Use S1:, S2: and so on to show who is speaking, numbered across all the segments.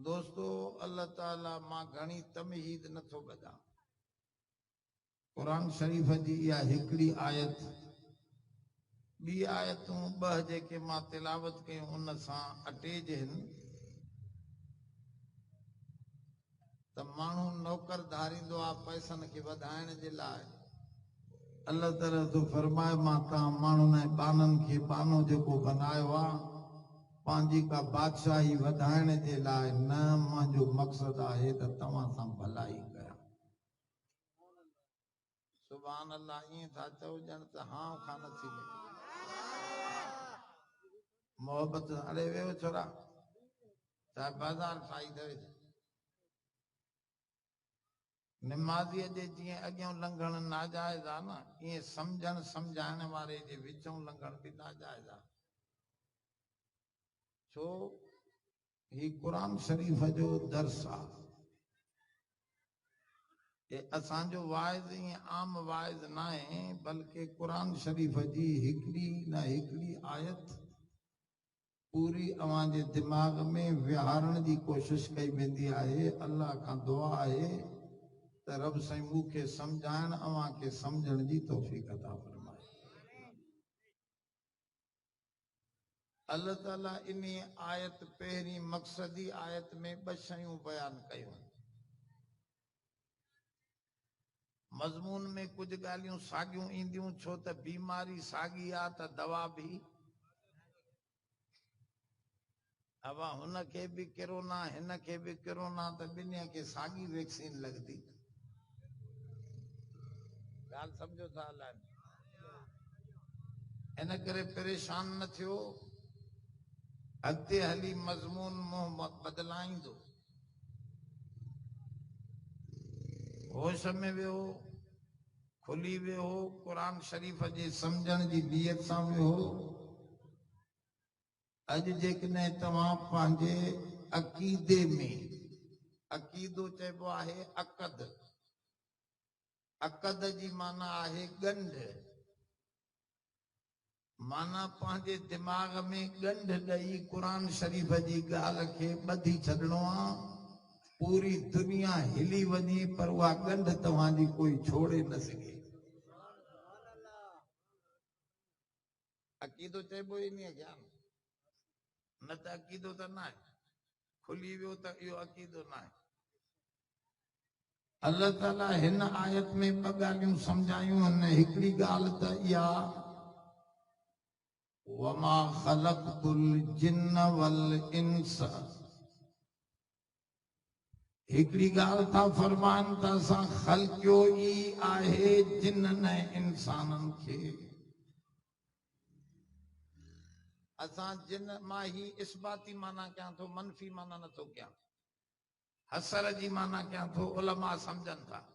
S1: दोस्तों अल्लाह ताला मां घणी तमहीद नथो बदा। कुरान शरीफ जी या हिकड़ी आयत बी आयतूं ॿ जेके मां तिलावत कयूं उन सां अटेज आहिनि त माण्हू नौकर धारींदो आहे पैसनि खे वधाइण जे लाइ। अल्लाह ताला तो फरमाए मां तव्हां माण्हुनि ऐं बाननि खे बानो जेको बनायो आहे पंहिंजी का बादशाही वधाइण जे लाइ न, मुंहिंजो मक़सदु आहे त तव्हां सां भलाई कयां। सुभान अल्लाह। ईअं था चओ ॼण त हां खां नथी मिले मोहबत। अरे वेहो छोरा, छा बाज़ार ठाही अथव? निमाज़ीअ जे जीअं अॻियां लंघण नाजाइज़ आहे न, ईअं सम्झण सम्झाइण वारे जे विचों लंघण बि नाजाइज़ आहे। छो ही कुरान शरीफ़ जो दर्स आहे। असांजो वाइज़ ईअं आम वाइज़ न आहे, बल्कि कुरान शरीफ़ जी हिकड़ी न हिकड़ी आयत पूरी अवां जे दिमाग़ में विहारण जी कोशिश कई वेंदी आहे। अल्लाह खां दुआ आहे त रब साईं मूंखे सम्झाइण अवां खे सम्झण जी तौफ़ीक़ अता फरमाए। अल्लाह ताला इन आयत पहिरीं मक़सदी आयत में ॿ शयूं बयान कयूं। मज़मून में कुछ ॻाल्हियूं साॻियूं ईंदियूं, छो त बीमारी साॻी आहे त दवा बि। अब हुन खे बि कोरोना, हिन खे बि कोरोना, त ॿिन्ही खे साॻी वैक्सीन लॻंदी। ॻाल्हि सम्झो था हलाइनि। इन करे परेशान न थियो, अॻिते हली मज़मून मोहम्मद बदलाईंदो। होश में वियो, खुली वियो, कुरान शरीफ़ जे सम्झण जी नियत सां वियो। अॼु जेकॾहिं तव्हां पंहिंजे अक़ीदे में, अक़ीदो चइबो आहे अक़द, अक़द जी माना आहे ॻंढ, माना पंहिंजे दिमाग़ में ॻंढ ॾेई कुरान शरीफ़ जी ॻाल्हि खे ॿधी छॾिणो आहे। पूरी दुनिया हिली वञे पर उहा ॻंढ तव्हांजी कोई छोड़े न सघे। अक़ीदो चइबो ई नी ज्ञान, न त अक़ीदो त न आहे। खुली वियो त इहो अक़ीदो न आहे। अल्लाह ताला हिन आयत में ॿ ॻाल्हियूं सम्झायूं आहिनि। हिकिड़ी ॻाल्हि त इहा वमा ख़लक़तुल जिन्न वल इंस, हिकिड़ी ॻाल्हि था फरमाइनि त असां ख़ल्क़ियो ई आहे जिन्ननि ऐं इंसाननि खे। असां जिन मां ही इस्बाती माना कयां थो, मनफ़ी माना नथो कयां। हसर जी माना कयां थो, उलमा सम्झनि था।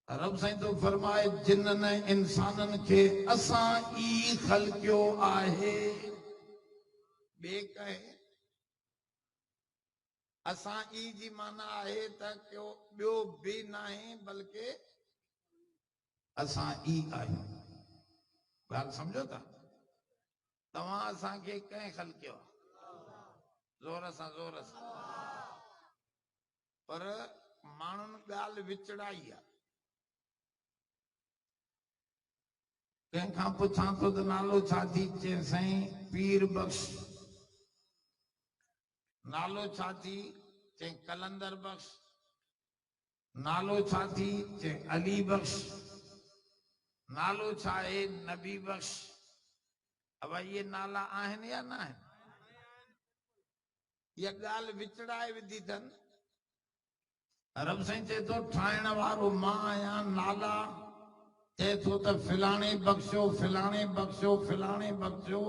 S1: रब साईं तो फरमाए जिन्ननि ऐं इंसाननि खे असां ई ख़ल्क़ियो आहे। ॿिए कंहिं असां ई जी माना आहे त को ॿियो बि न आहे, बल्कि असां ई आहियूं। ॻाल्हि सम्झो था? तव्हां असांखे कंहिं ख़ल्क़ियो आहे? ज़ोर सां, ज़ोर सां। पर माण्हुनि ॻाल्हि विचड़ाई आहे। कंहिंखां पुछां थो त नालो छा थी, चए साईं पीर बख़्श। नालो छा थी, चए कलंदर बख़्श। नालो छा थी, चए अली बख़्श। नालो छा आहे, नबी बख़्श। अब ये नाला आहिनि या न आहिनि? इहा ॻाल्हि विचड़ाए विधी अथनि। रब साईं चए थो ठाहिण वारो मां आहियां। नाला चए थो त फिलाणे बख़्शियो, फिलाणे बख़्शियो, फिलाणे बख़्शियो,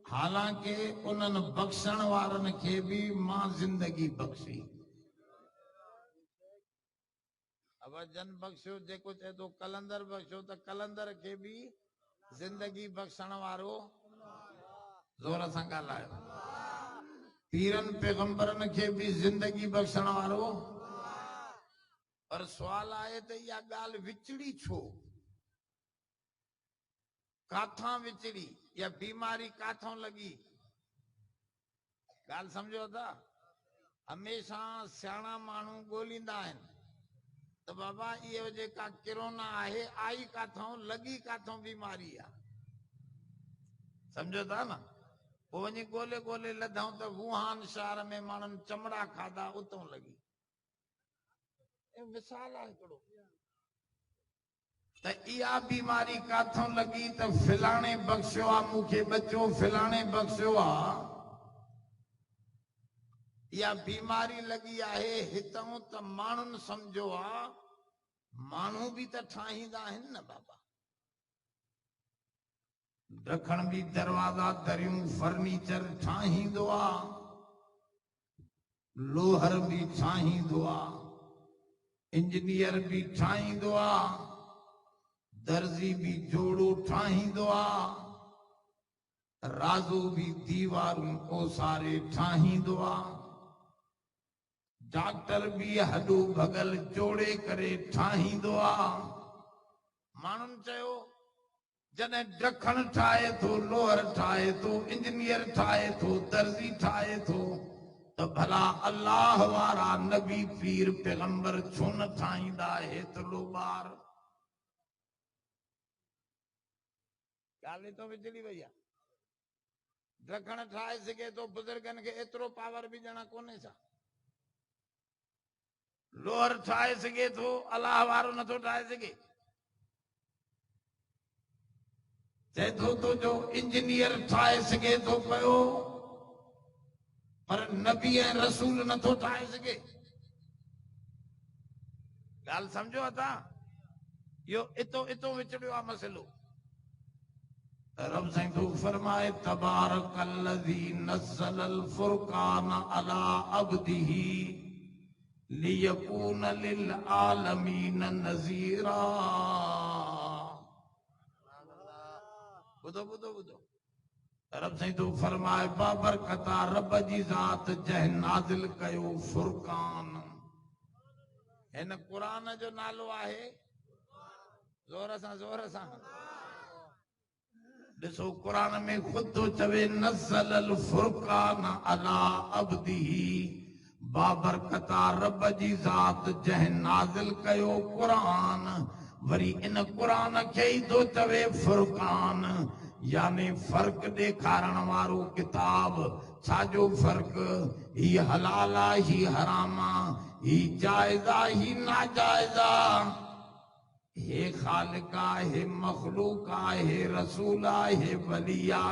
S1: हालांकि उन्हनि बख़्शण वारनि खे बि मां ज़िंदगी बख़्शी। अब जन बख़्शियो जेको चए थो कलंदर बख़्शियो, त कलंदर खे बि ज़िंदगी बख़्शण वारो ज़ोर सां ॻाल्हायो। पीरनि पैगंबरनि खे बि ज़िंदगी बख़्शण वारो। पर सुवाल आहे त इहा ॻाल्हि विचड़ी छो? काथां विचड़ी? या बीमारी काथां लॻी? गाल समझो था। हमेशा सियाणा मानू गोलींदा आहिनि तो बाबा ये जेका कोरोना है आई काथों लगी काथों बीमारी है, समझो था ना। वो वही गोले गोले लधऊं तो वुहान शहर में मानन चमड़ा खाधा उतों लगी। मिसाल है हिकिड़ो त इहा बीमारी काथों लगी तो फिलाणे बख्शियो आ मूंखे बच्चो, फिलाणे बख्शियो आ। या बीमारी लगी आहे हितों त माण्हुनि समझो आ माण्हू भी त ठाहींदा आहिनि न बाबा। ॾखण भी दरवाजा दरियूं फर्नीचर ठाहींदो आ, लोहर भी ठाहींदो आ, इंजीनियर भी ठाहींदो आ, दर्जी भी जोड़ो ठाहींदो आ, राज़ो भी दीवारूं ओसारे ठाहींदो आ, डॉक्टर भी हॾो भगल जोड़े करे ठाहींदो आ। माण्हुनि चयो जॾहिं ॾखण ठाहे थो, लोहर ठाहे थो, इंजीनियर ठाहे थो, दर्जी ठाहे थो तो भला अल्लाह वारा नबी पीर पैगंबर छो न ठाहींदा हेतिरो ॿार। ॻाल्हि तो विचड़ी वई आहे। ॾखण ठाहे सघे थो, बुज़ुर्गनि खे एतिरो पावर बि ॼणा कोन्हे छा। लोहर ठाहे सघे थो, अलाह वारो नथो ठाहे सघे। चए थो तो जो इंजीनियर ठाहे सघे थो पियो पर नबी ऐं रसूल नथो ठाहे सघे। ॻाल्हि समझो था। इहो इतो इतो विचड़ियो आहे मसइलो। रब साईं तो फरमाए तबारकल्लज़ी नज़्ज़लल फुरक़ान अला अब्दिही लियकून लिल आलमीन नज़ीरा। बुधो बुधो बुधो। रब साईं तो फरमाए बाबरकता रब जी ज़ात जंहिं नाज़िल कयो फुरक़ान। हिन क़ुरान जो नालो आहे, ज़ोर सां ॾिसो क़ुरान में ख़ुद तो चवे नज़्ज़लल फुरक़ान अला अब्दिही, बाबरकता रब जी ज़ात जंहिं नाज़िल कयो क़ुरान। वरी इन क़ुरान खे ई तो चवे फुरक़ान, यानी फ़र्क़ ॾेखारण वारो किताब। छाजो फ़र्क़? ही हलाल आहे, ही हराम आहे, ही जाइज़ आहे, ही नाजाइज़ आहे। हे खालिका, हे मखलूका, हे रसूला, हे वलिया,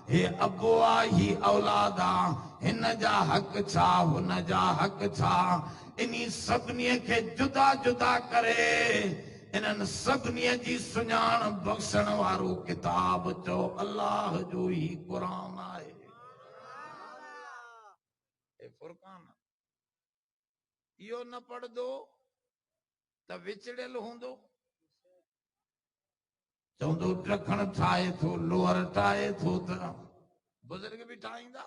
S1: हे अबुआ, ही औलादा। हिन जा हक़ छा, हुन जा हक़ छा, इन्ही सभिनी खे जुदा जुदा करे इन्हनि सभिनी जी सुञाण बख़्शण वारो किताब चो अल्लाह जो ही क़ुरान आहे। हे फुरक़ान। इहो न पढ़दो त विचड़ियल हूंदो। चवंदो ॾखण ठाहे थो, लोहर ठाहे थो त बुज़ुर्ग भी ठाहींदा,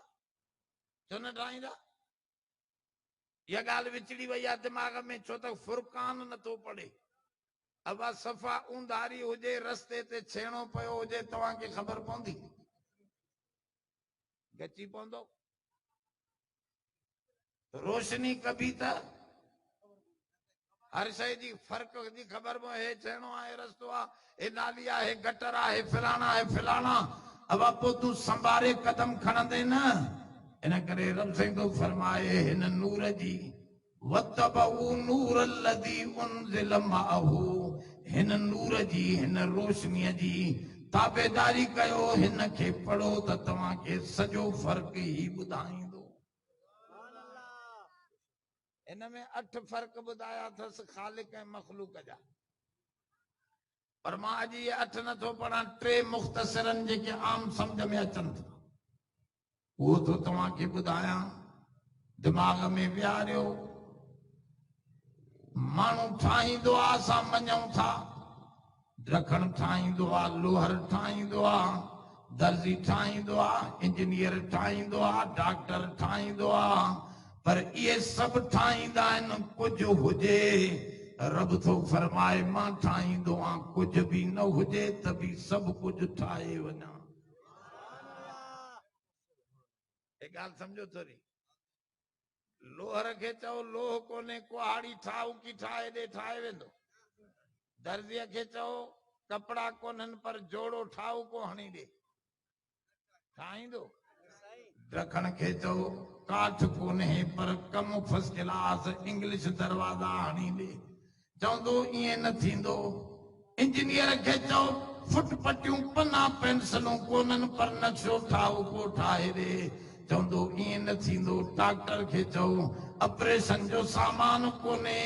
S1: छो न ठाहींदा। इहा ॻाल्हि विचड़ी वई आहे दिमाग़ में, छो त फुरक़ान नथो पढ़े। अबा सफ़ा ऊंधारी हुजे, रस्ते ते छेणो पियो हुजे, तव्हांखे ख़बर पवंदी? गची पवंदो। रोशनी कबी त हर शइ जी फ़र्क़ जी ख़बर पवे। हे छेणो आहे, रस्तो आहे, हे नाली आहे, हे गटर आहे, हे फलाणा आहे, फलाणा। अब पोइ तूं संभारे कदम खणंदे न। इन करे रब साईं तो फरमाए हिन नूर जी वतबऊ नूर लदी उनज़िल माहू, हिन नूर जी, हिन रोशनीअ जी ताबेदारी कयो, हिन खे पढ़ो त तव्हांखे सॼो फ़र्क़ ई ॿुधाईंदो। इनमें 8 फ़र्क़ ॿुधाया अथसि ख़ालिक ऐं मख़लूक जा। पर मां अॼु ये 8 नथो पढ़ां। 3 मुख़्तसरनि जेके आम सम्झ में अचनि था वो तो तव्हांखे ॿुधायां। दिमाग़ में विहारियो। माण्हू ठाहींदो आहे, असां मञूं था। ॾखण ठाहींदो आहे, लोहर ठाहींदो आहे, दर्जी ठाहींदो आहे, इंजीनियर ठाहींदो आहे, डॉक्टर ठाहींदो आहे। पर ये सब ठाहींदा आहिनि कुझु हुजे। रब तो फरमाए मां ठाहींदो आहियां कुझु बि न हुजे त बि सभु कुझु ठाहे वञा। ॻाल्हि सम्झो थोरी लोहर खे चओ लोह कोन्हे कुहाड़ी ठाहु की ठाहे ॾे ठाहे वेंदो दर्जीअ खे चओ कपिड़ा कोन्हनि पर जोड़ो ठाहु को हणी ॾे ठाहींदो ॾखण खे चओ काठ कोन्हे पर कम फर्स्ट क्लास इंग्लिश दरवाजा हणी ॾे चवंदो ईअं न थींदो इंजीनियर खे चओ फुट पटियूं पना पेंसिलूं कोन्हनि पर नक्शो ठाहु को ठाहे ॾे चवंदो ईअं न थींदो डॉक्टर खे चओ ऑपरेशन जो सामान कोन्हे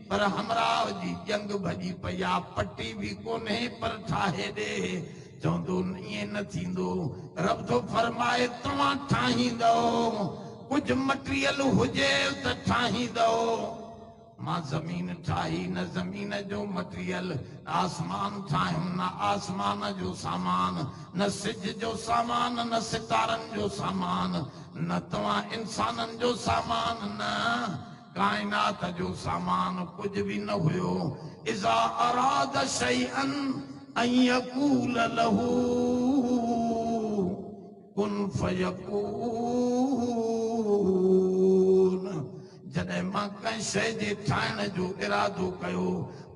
S1: पर हमराह जी जंग भॼी पई आहे पटी बि कोन्हे पर ठाहे ॾे चवंदो ईअं न थींदो रब थो फरमाए तव्हां ठाहींदो कुझु मटीरियल हुजे त ठाहींदो मां ज़मीन ठाही न ज़मीन जो मटीरियल आसमान ठाहियूं न आसमान जो सामान न सिज जो सामान न सितारनि जो सामान न तव्हां इंसाननि जो सामान न काइनात जो सामान कुछ भी न हुयो इज़ा अराद शैअन अन यकूल लहू कुन फयकून जॾहिं मां कंहिं शइ जे ठाहिण जो इरादो कयो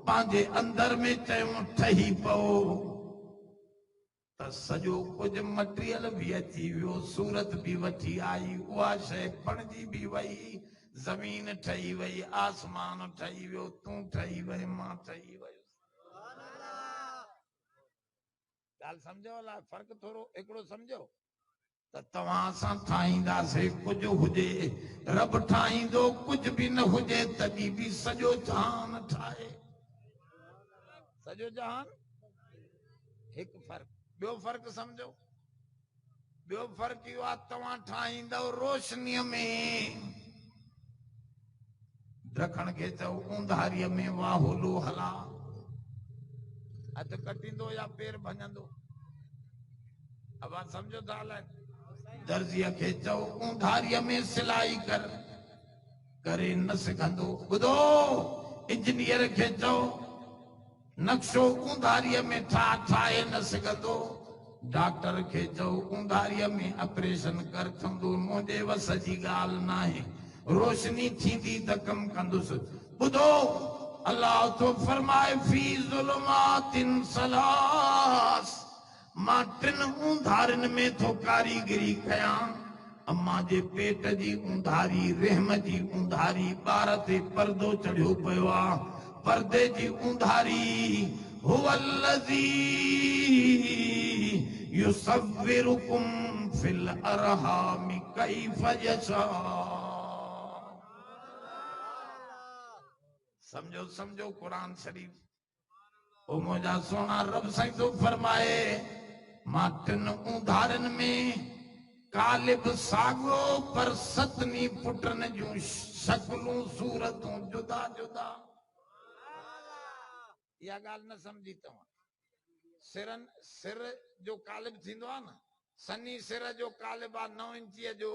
S1: पंहिंजे अंदर में चयूं ठही पओ त सॼो कुझु मटीरियल बि अची वियो सूरत बि वठी आई उहा शइ बणिजी बि वई ज़मीन ठही वई आसमान ठही वियो तूं ठही वई मां ठही वयुसि ॻाल्हि सम्झो अलाए फ़र्क़ु थोरो हिकिड़ो सम्झो त तव्हां असां ठाहींदासीं कुझु हुजे रब ठाहींदो कुझु बि न हुजे तॾहिं बि सॼो जहान ठाहे सॼो जहान हिकु फ़र्क़ु ॿियो फ़र्क़ु सम्झो ॿियो फ़र्क़ु इहो आहे तव्हां ठाहींदव रोशनीअ में ॾखण खे चओ ऊंधारीअ में वाहोलो हला हथ कटींदो या पेर भञंदो आवाज़ सम्झो था हलाए दर्जीअ खे चओ ऊंधारीअ में सिलाई करे न सघंदो ॿुधो इंजीनियर खे चओ नक्शो ऊंधारीअ में ठाहे न सघंदो डॉक्टर खे चओ ऊंधारीअ में ऑपरेशन कर चवंदो मुंहिंजे वस जी ॻाल्हि न आहे रोशनी थींदी त कम कंदुसि ॿुधो अल्लाह तो फरमाए फी ज़ुलुमातिन सलास मां टिन ऊंधारियुनि में थो कारीगरी कयां अम्मा जे पेट जी ऊंधारी रहम जी ऊंधारी ॿार ते पर्दो चढ़ियो पियो आहे पर्दे जी ऊंधारी हुवल्लज़ी युसव्विरुकुम फिल अरहामि कैफ़ यशा समझो समझो कुरान शरीफ ओ मुझा सोना रब साईं तो फरमाए मां टिन ऊंधारियुनि में कालिब साॻियो पर सतनी पुटनि जूं शक्लूं सूरतूं जुदा जुदा इहा ॻाल्हि न सम्झी तव्हां सिर जो कालिब थींदो आहे न सनी सिर जो कालिब आहे 9 इंचीअ जो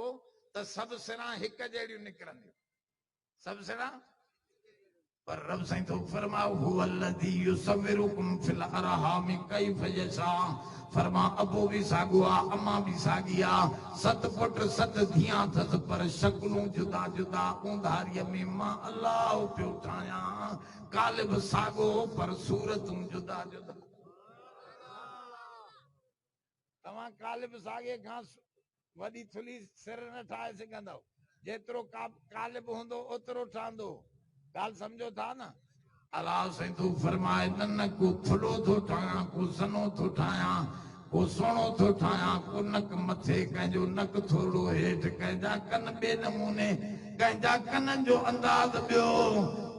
S1: त सभु सिरां हिकु जहिड़ियूं निकिरंदियूं सभु सिरां पर रब साईं तो फरमाओ हुवल्लज़ी युसव्विरुकुम फिल अरहामि कैफ़ यशा फरमा अबो भी साॻियो आहे अम्मा भी साॻी आहे 7 पुट 7 धीअ अथसि पर शक्लूं जुदा जुदा ऊंधारीअ में मां अलाह पियो ठाहियां कालिब साॻियो पर सूरतूं जुदा जुदा तव्हां कालिब साॻे खां वॾी थुली सिर न ठाहे सघंदव जेतिरो कालिब हूंदो ओतिरो ठहंदो ॻाल्हि सम्झो था न अलाह साईं तूं फरमाए न को थुलो थो ठाहियां को सनो थो ठाहियां को सुहिणो थो ठाहियां को नक मथे कंहिंजो नक थोरो हेठि कंहिंजा कन ॿिए नमूने कंहिंजा कननि जो अंदाज़ ॿियो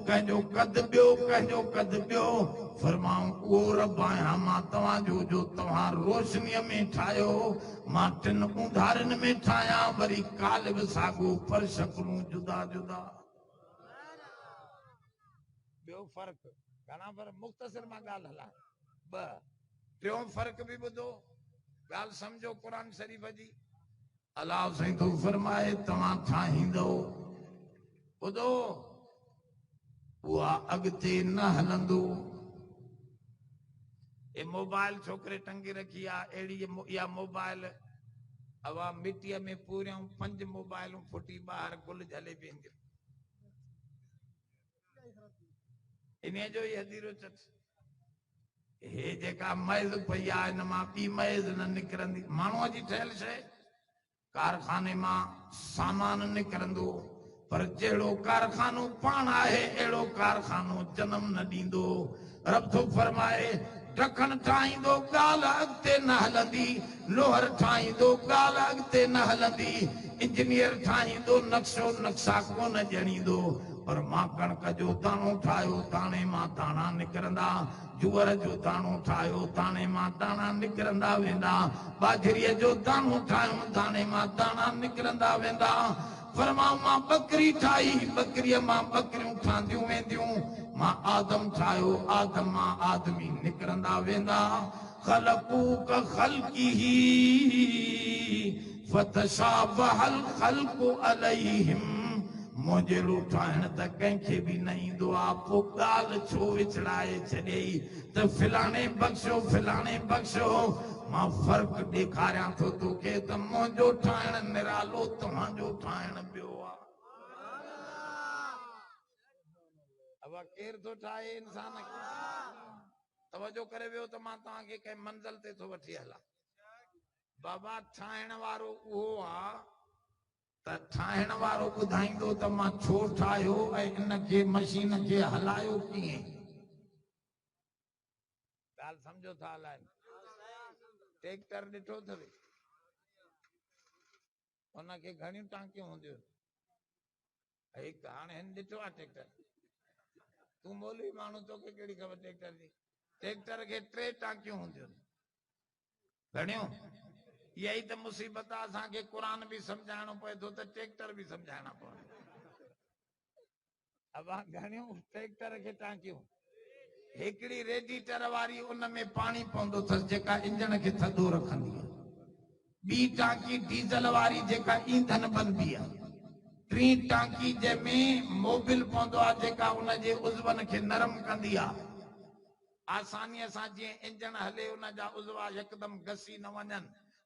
S1: कंहिंजो कद ॿियो कंहिंजो कद ॿियो फरमाऊं उहो रब आहियां मां तव्हांजो जो तव्हां रोशनीअ में ठाहियो मां टिन ऊंधारियुनि में ठाहियां वरी कालिब साॻियो पर शक्लूं जुदा जुदा ॿियो फ़र्क़ु घणा फ़र्क़ु मुख़्तसिर मां ॻाल्हि हलां ॿ टियों फ़र्क़ु बि ॿुधो ॻाल्हि सम्झो क़ुरान शरीफ़ जी अलाह साईं तो फरमाए तव्हां ठाहींदो ॿुधो उहा अॻिते न हलंदो ए मोबाइल छोकिरे टंगी रखी आहे अहिड़ी इहा मोबाइल अवा मिट्टीअ में पूरियूं 5 मोबाइलूं फुटी ॿाहिरि गुल झले पींदियूं इन जो ई हदीरो चट हे जेका मैज़ पई आहे इन मां ॿी मैज़ न निकिरंदी माण्हूअ जी ठहियल शइ कारखाने मां सामान निकिरंदो पर जहिड़ो कारखानो पाण आहे अहिड़ो कारखानो जनम न ॾींदो रब थो फरमाए ढकण ठाहींदो ॻाल्हि अॻिते न हलंदी लोहर ठाहींदो ॻाल्हि अॻिते न हलंदी इंजीनियर ठाहींदो नक्शो नक्शा कोन ॼणींदो पर मां कणक जो दाणो ठाहियो दाणे मां दाणा निकिरंदा जुअर जो दाणो ठाहियो दाणे मां दाणा निकिरंदा वेंदा बाजरीअ जो दाणो ठाहियो दाणे मां दाणा निकिरंदा वेंदा फरमाऊं मां बकरी ठाही बकरीअ मां बकरियूं ठहंदियूं वेंदियूं मां आदम ठाहियो आदम मां आदमी निकिरंदा वेंदा ख़लक़ूक ख़ल्क़िही फतशाबहल ख़ल्क़ु अलैहिम मुंहिंजो ठाहिण त कंहिंखे बि न ईंदो आहे पोइ ॻाल्हि छो विछड़ाए छॾियई त फिलाणे बख़्शो मां फ़र्क़ु ॾेखारियां थो तोखे त मुंहिंजो ठाहिण निरालो तव्हांजो ठाहिण ॿियो आहे अब केर थो ठाहे इंसान खे तवजो करे वियो त मां तव्हांखे कंहिं मंज़िल ते थो वठी हलां बाबा ठाहिण वारो उहो आहे त ठाहिण वारो ॿुधाईंदो त मां छो ठाहियो ऐं इनखे मशीन खे हलायो कीअं ॻाल्हि सम्झो था हलाइनि ट्रैक्टर ॾिठो अथव उनखे घणियूं टांकियूं हूंदियूं हिकु हाणे हिन ॾिठो आहे ट्रैक्टर तूं मौलवी माण्हू तोखे कहिड़ी ख़बर ट्रैक्टर जी ट्रैक्टर खे 3 टांकियूं हूंदियूं घणियूं इहा ई त मुसीबत आहे असांखे क़ुर बि सम्झाइणो पए थो त ट्रैक्टर बि सम्झाइणा पवनि अब घणियूं ट्रैक्टर खे टांकियूं हिकिड़ी रेडिएटर वारी उन में पाणी पवंदो अथसि जेका इंजन खे थधो रखंदी आहे ॿी टांकी डीज़ल वारी जेका ईंधन बनंदी आहे 3 टांकी जंहिंमें मोबिल पवंदो आहे जेका उनजे उज़वन खे नरम कंदी आहे आसानीअ सां जीअं इंजन हले उन जा उज़वा यकदम घसी न वञनि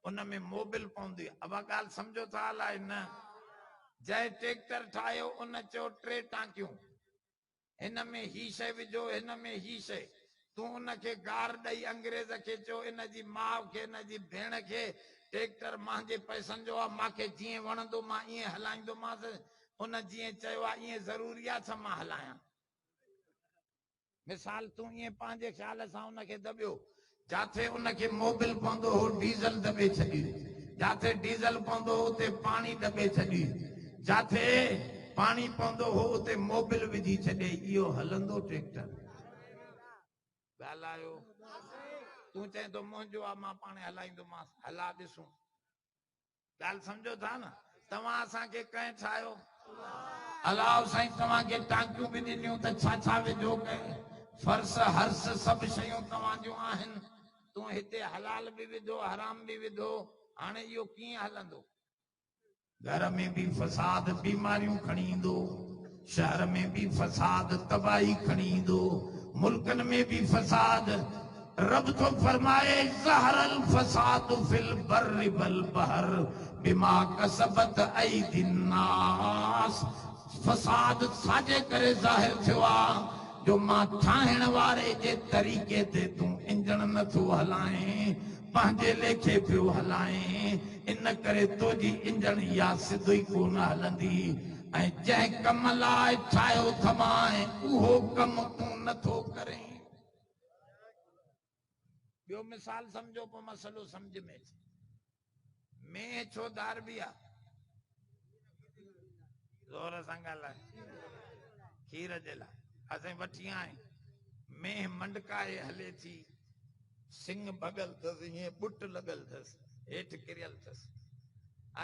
S1: उन में मोबिल पवंदी अब ॻाल्हि सम्झो था हलाए न जंहिं ट्रैक्टर ठाहियो उन चयो 3 टांकियूं हिन में ही शइ विझो हिन में ही शइ तूं उनखे गार ॾेई अंग्रेज़ खे चयो इन जी माउ खे इन जी भेण खे ट्रैक्टर मुंहिंजे पैसनि जो आहे मूंखे जीअं वणंदो मां ईअं हलाईंदोमांसि उन जीअं चयो आहे ईअं ज़रूरी आहे छा मां हलायां मिसाल तूं ईअं पंहिंजे ख़्याल सां उनखे दॿियो जिथे उनखे मोबिल पवंदो हो डीज़ल दॿे छॾी जिथे डीज़ल पवंदो हो उते पाणी दॿे छॾी जिथे पाणी पवंदो हो उते मोबिल विझी छॾे इहो हलंदो ट्रैक्टर ॻाल्हायो तूं चए थो मुंहिंजो आहे मां पाण हलाईंदोमांसि हला ॾिसूं ॻाल्हि सम्झो था न तव्हां असांखे कंहिं ठाहियो अलाह साईं तव्हांखे टांकियूं बि ॾिनियूं त छा विझो कंहिं फर्श हर्ष सभु शयूं तव्हांजूं आहिनि तूं हिते हलाल बि विधो हराम बि विधो हाणे इहो कीअं हलंदो घर में भी फसाद बीमारियों खणी ईंदो शहर में भी फसाद तबाही खणी ईंदो मुल्कन में भी फसाद रब तो फरमाए ज़हरल फसाद फिल बर्रि वल बहर बिमा कसबत ऐदिन नास फसाद साजे करे ज़ाहिर थियो आहे जो मां ठाहिण वारे जे तरीक़े ते तूं इंजन नथो हलाएं पंहिंजे लेखे पियो हलाएं इन करे तुंहिंजी इंजन या सिधो ई कोन हलंदी ऐं जंहिं कम लाइ ठाहियो थमाए उहो कम तूं नथो करें ॿियो मिसाल सम्झो पोइ मसलो सम्झ में अचे में छो धारबी आहे ज़ोर सां ॻाल्हाए खीर जे लाइ असां वठी आहियूं में मंडकाए हले थी सिंग भॻल अथसि हीअं ॿुट लॻल अथसि हेठि किरियल अथसि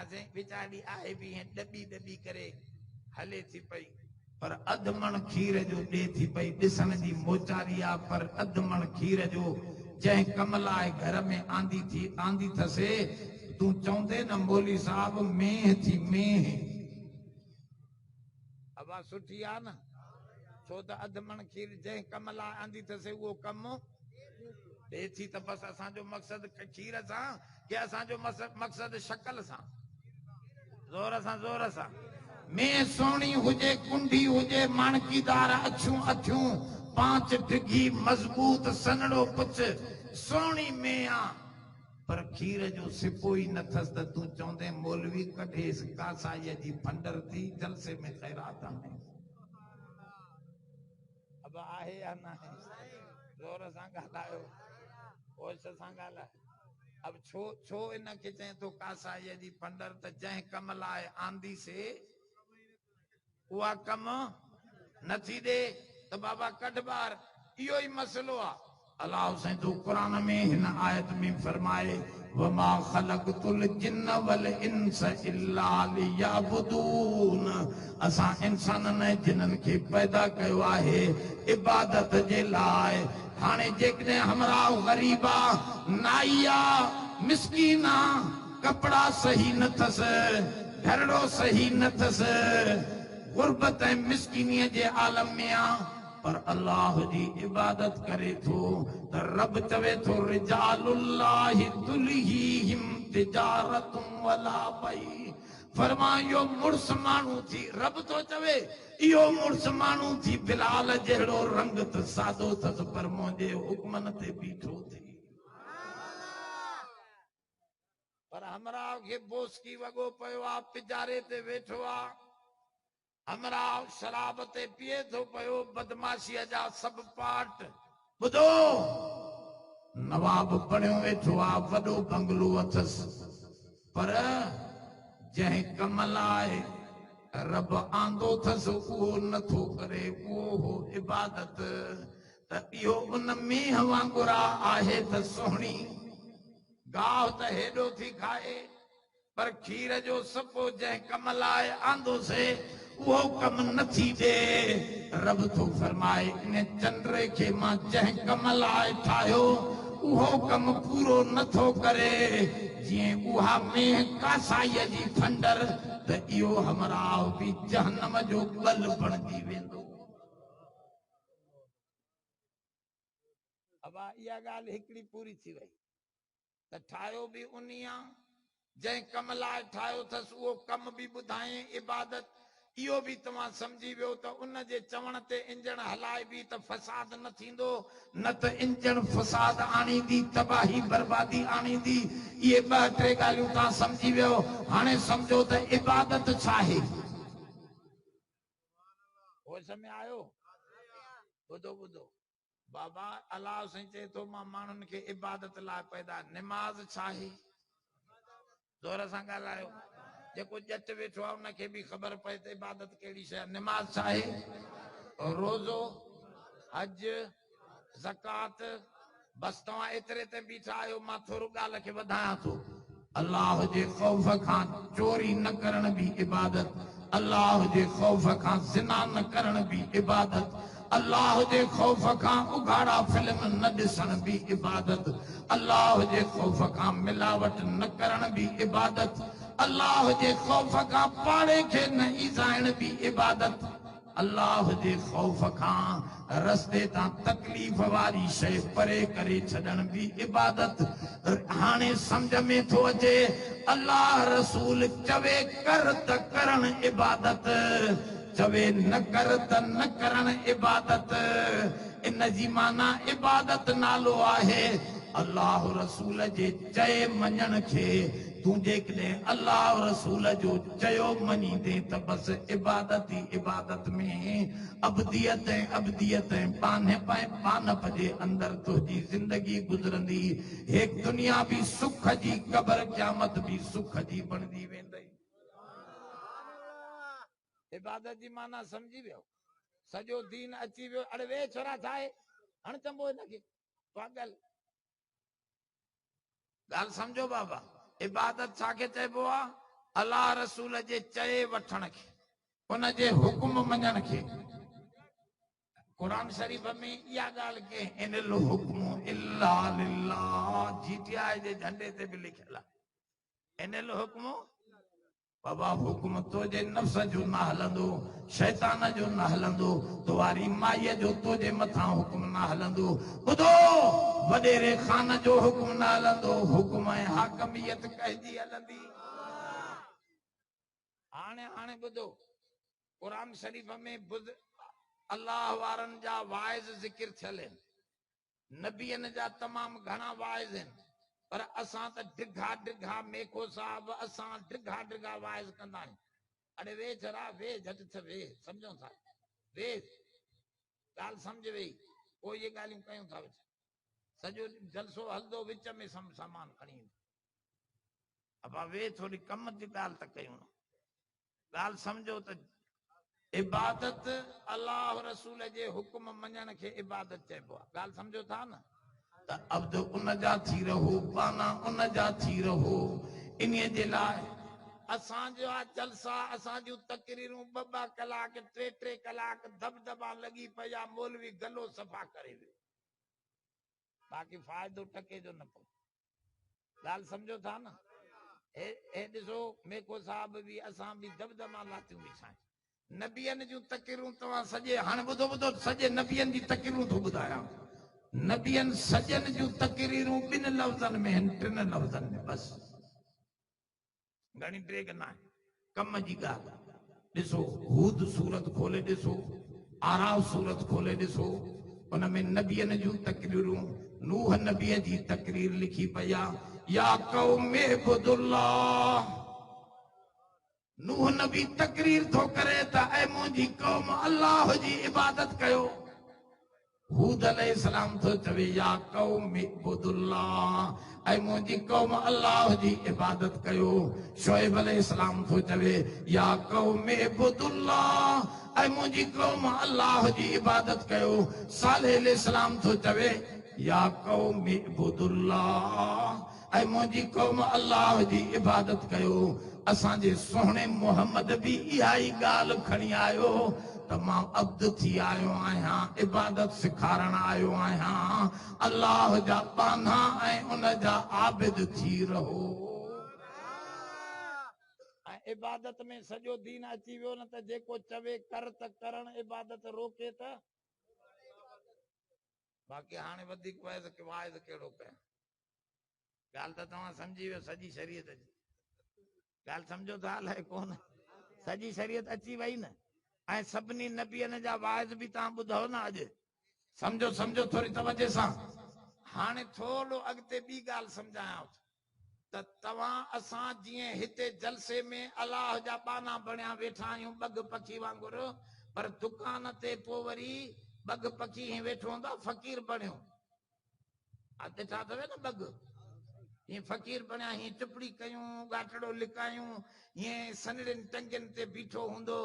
S1: असां वीचारी आहे बि हीअं ॾॿी करे हले थी पई पर अधु मण खीर जो ॾे थी पई ॾिसण जी मोचारी आहे पर अधु मण खीर जो जंहिं कम लाइ घर में आंदी अथसि तूं चवंदे न मौली साहब मेह थी मेह हवा सुठी आहे न छो त अधु मण खीर जंहिं कम लाइ आंदी अथसि उहो कमु ॿिए थी त बसि असांजो मक़सदु खीर सां की असांजो मक़सदु शक्ल सां ज़ोर सां में सोणी हुजे कुंडी हुजे माणकीदार अछूं अछूं पांच डिघी मज़बूत सनड़ो पुछ सोणी में आ पर खीर जो सिपो ही न थस त तूं चवंदे मौलवी कढेस कासाईअ जी फंडर थी जलसे में ख़ैरात आणे अब आहे या न आहे ज़ोर सां ॻाल्हायो होश सां ॻाल्हायो अब छो इनखे चए थो कासाईअ जी फंडर त जंहिं कम लाइ आंदी से उहा कम नथी ॾे त बाबा कढ ॿार इहो ई मसइलो आहे अलाह साईं तो क़ुरान में हिन आयत में फरमाए वमा ख़लक़तुल जिन्न वल इंस इल्ला लियअबुदून असां इंसाननि ऐं जिन्ननि खे पैदा कयो आहे इबादत जे लाइ हाणे जेकॾहिं हमरा ग़रीबा नाइया मिस्कीना कपड़ा सही न थस घरड़ो सही न थस गुरबत ऐं मिस्कीनीअ जे आलम में आ पर अल्लाह जी इबादत करे थो त रब चवे थो रिजालुल्लाहि तुलहीहिम तिजारतुम वला बई फरमायो मुर्स मानू थी रब तो चवे इहो मुर्स मानू थी बिलाल जहिड़ो रंग त सादो थस पर मुंहिंजे हुक्मन ते बीठो थी पर हमरा खे बोसकी वॻो पियो आहे पिजारे ते वेठो आहे हमरा शराब ते पिए थो पियो बदमाशीअ जा सभु पार्ट ॿुधो नवाब बणियो वेठो आहे वॾो बंगलो अथसि पर जंहिं कम लाइ रब आंदो अथसि उहो नथो करे उहो हो इबादत त इहो उन मींहं वांगुरु आहे त सुहिणी गाह त हेॾो थी खाए पर खीर जो सपो जंहिं कम लाइ आंदोसीं उहो कम नथी ॾे रब थो फरमाए इन चंड्रे खे मां जंहिं कम लाइ ठाहियो उहो कम पूरो नथो करे जीअं उहा में कासाईअ जी फंडर त इहो हमरा बि जहन्नम जो ॻल बणिजी वेंदो अब इहा ॻाल्हि हिकिड़ी पूरी थी वई त ठाहियो बि उन्ही जंहिं कम लाइ ठाहियो अथसि उहो कम बि ॿुधाए इबादत इहो बि तव्हां सम्झी वियो त उन जे चवण ते इंजण हलाइबी त फसाद न थींदो न त इंजण फसाद आणींदी तबाही बर्बादी आणींदी इहे ॿ टे ॻाल्हियूं तव्हां सम्झी वियो हाणे सम्झो त इबादत छा आहे होश में आयो ॿुधो ॿुधो बाबा अलाह साईं चए थो मां माण्हुनि खे इबादत लाइ पैदा निमाज़ छा आहे ज़ोर सां ॻाल्हायो जेको ॼट वेठो आहे उनखे बि ख़बर पए त इबादत कहिड़ी शइ निमाज़ छा आहे रोज़ो हज ज़कात बस तव्हां एतिरे ते बीठा आहियो मां थोरो ॻाल्हि खे वधायां थो अल्लाह जे ख़ौफ़ खां चोरी न करण बि इबादत अल्लाह जे ख़ौफ़ खां ज़िना न करण बि इबादत अल्लाह जे ख़ौफ़ खां उघाड़ा फिल्म न ॾिसण बि इबादत अल्लाह जे ख़ौफ़ खां मिलावट न करण बि इबादत अल्लाह जे ख़ौफ़ खां पाड़े खे न ईज़ाइण बि इबादत अल्लाह जे ख़ौफ़ खां रस्ते तां तकलीफ़ वारी शइ परे करे छॾण बि इबादत हाणे सम्झ में थो अचे अल्लाह रसूल चवे कर त करण इबादत चवे न कर त न करण इबादत इन जी माना इबादत नालो आहे अल्लाह रसूल जे चए मञण खे तूं जेकॾहिं अल्लाह रसूल जो चयो मञींदे त बसि इबादत ई इबादत में अबदियत ऐं पानप जे अंदरि तुंहिंजी ज़िंदगी गुज़रंदी हिकु दुनिया बि सुख जी क़बर क़यामत बि सुख जी बणिजी वेंदई इबादत जी माना सम्झी वियो सॼो दीन अची वियो अड़े वे छोरा छा आहे हण चंबो हिनखे पागल ॻाल्हि सम्झो बाबा इबादत छाखे चइबो आहे अल्लाह रसूल जे चए वठण खे उन जे हुकुम मञण खे कुरान शरीफ़ में इहा ॻाल्हि के इनिल हुक्म इल्ला लिल्लाह जीटीआई जे झंडे ते बि लिखियल आहे इनिल हुक्म बाबा हुकुम तुझे नफ्स जो न हलंदो, शैतान जो न हलंदो, तुम्हारी माईअ जो तुझे मथां हुकुम न हलंदो। ॿुधो, वॾेरे खान जो हुकुम न हलंदो, हुकुम ऐं हाकमियत कंहिंजी हलंदी। हाणे हाणे ॿुधो, क़ुरान शरीफ़ में बुध अल्लाह वारनि जा वाइज़ ज़िक्र थियल आहिनि, नबियनि जा तमामु घणा वाइज़ आहिनि, पर असां त ढिघा ढिघा मेखो साहब असां ढिघा ढिघा वाइज़ कंदा आहियूं। अरे वे जरा वे झटि थ वे, सम्झो था वे, ॻाल्हि सम्झ वेई, पोइ ये ॻाल्हियूं कयूं था। सॼो जलसो हलंदो, विच में सामान खणी ईंदो। अब वे थोड़ी कम जी ॻाल्हि त कयूं, ॻाल्हि सम्झो त इबादत अल्लाह रसूल जे हुकुम मञण खे इबादत चइबो आहे। ॻाल्हि सम्झो था न, त अब्द उन जा थी रहो, पाना उन जा थी रहो। इन्हीअ जे लाइ असांजा जलसा, असांजूं तकरीरूं 2-2 कलाक 3-3 कलाक दबदबा लॻी पिया, मौलवी गलो सफ़ा करे वियो, बाक़ी फ़ाइदो टके जो न पियो। ॻाल्हि सम्झो था न। हे ॾिसो मेको साहब बि असां बि दबदबा लाथियूं विछायूं। नबियनि जूं तकरीरूं तव्हां सॼे, हाणे ॿुधो ॿुधो, सॼे नबियनि जी तकरीरूं थो ॿुधायां। नबियनि सॼनि जूं तकरीरूं 2 लफ़्ज़नि में आहिनि, 3 लफ़्ज़नि में बस, घणी ड्रेग न आहे, कम जी ॻाल्हि। ॾिसो हूद सूरत खोले ॾिसो, आराफ सूरत खोले ॾिसो, उन में नबियनि जूं तकरीरूं, नूह नबीअ जी तकरीर लिखी पई आहे, या कौम इब्दुल्लाह। नूह नबी तकरीर थो करे त ऐ मुंहिंजी कौम अल्लाह जी इबादत कयो। हूद अलैहिस्सलाम थो चवे या कौम इब्दुल्लाह, ऐ मुंहिंजी कौम अल्लाह जी इबादत कयो। शुएब अलैहिस्सलाम थो चवे या कौम इब्दुल्लाह, ऐ मुंहिंजी कौम अल्लाह जी इबादत कयो। सालेह अलैहिस्सलाम थो चवे या कौम इब्दुल्लाह, ऐ मुंहिंजी कौम अल्लाह जी इबादत कयो। असांजे सोहणे मोहम्मद भी इहा ई ॻाल्हि खणी आयो त मां अब्द थी आयो आहियां, इबादत सेखारण आयो आहियां, अल्लाह जा बाना ऐं उन जा आबिद थी रहो। ऐं इबादत में सॼो दीन अची वियो न, त जेको चवे कर त करण, इबादत रोके त। बाक़ी हाणे वधीक वाइज़ कहिड़ो कयां, ॻाल्हि त तव्हां सम्झी वियो, सॼी शरीयत जी ॻाल्हि सम्झो था, अलाए कोन, सॼी शरीयत अची वई न। ऐं सभिनी नबियनि जा वाइज़ बि तव्हां ॿुधो न अॼु, सम्झो सम्झो थोरी तवजे सां। हाणे थोरो अॻिते ॿी ॻाल्हि सम्झायांव त तव्हां असां जीअं हिते जलसे में अलाह जा बाना बणिया वेठा आहियूं बग पखी वांगुर, पर दुकान ते पोइ वरी बग पखी ही वेठो हूंदो फ़कीर बणियो। ॾिठा अथव न बग, ये फ़कीर बणिया, ही चुपड़ी कयूं, गाठड़ो लिकायूं, ये सनड़िन टंगियुनि ते बीठो हूंदो,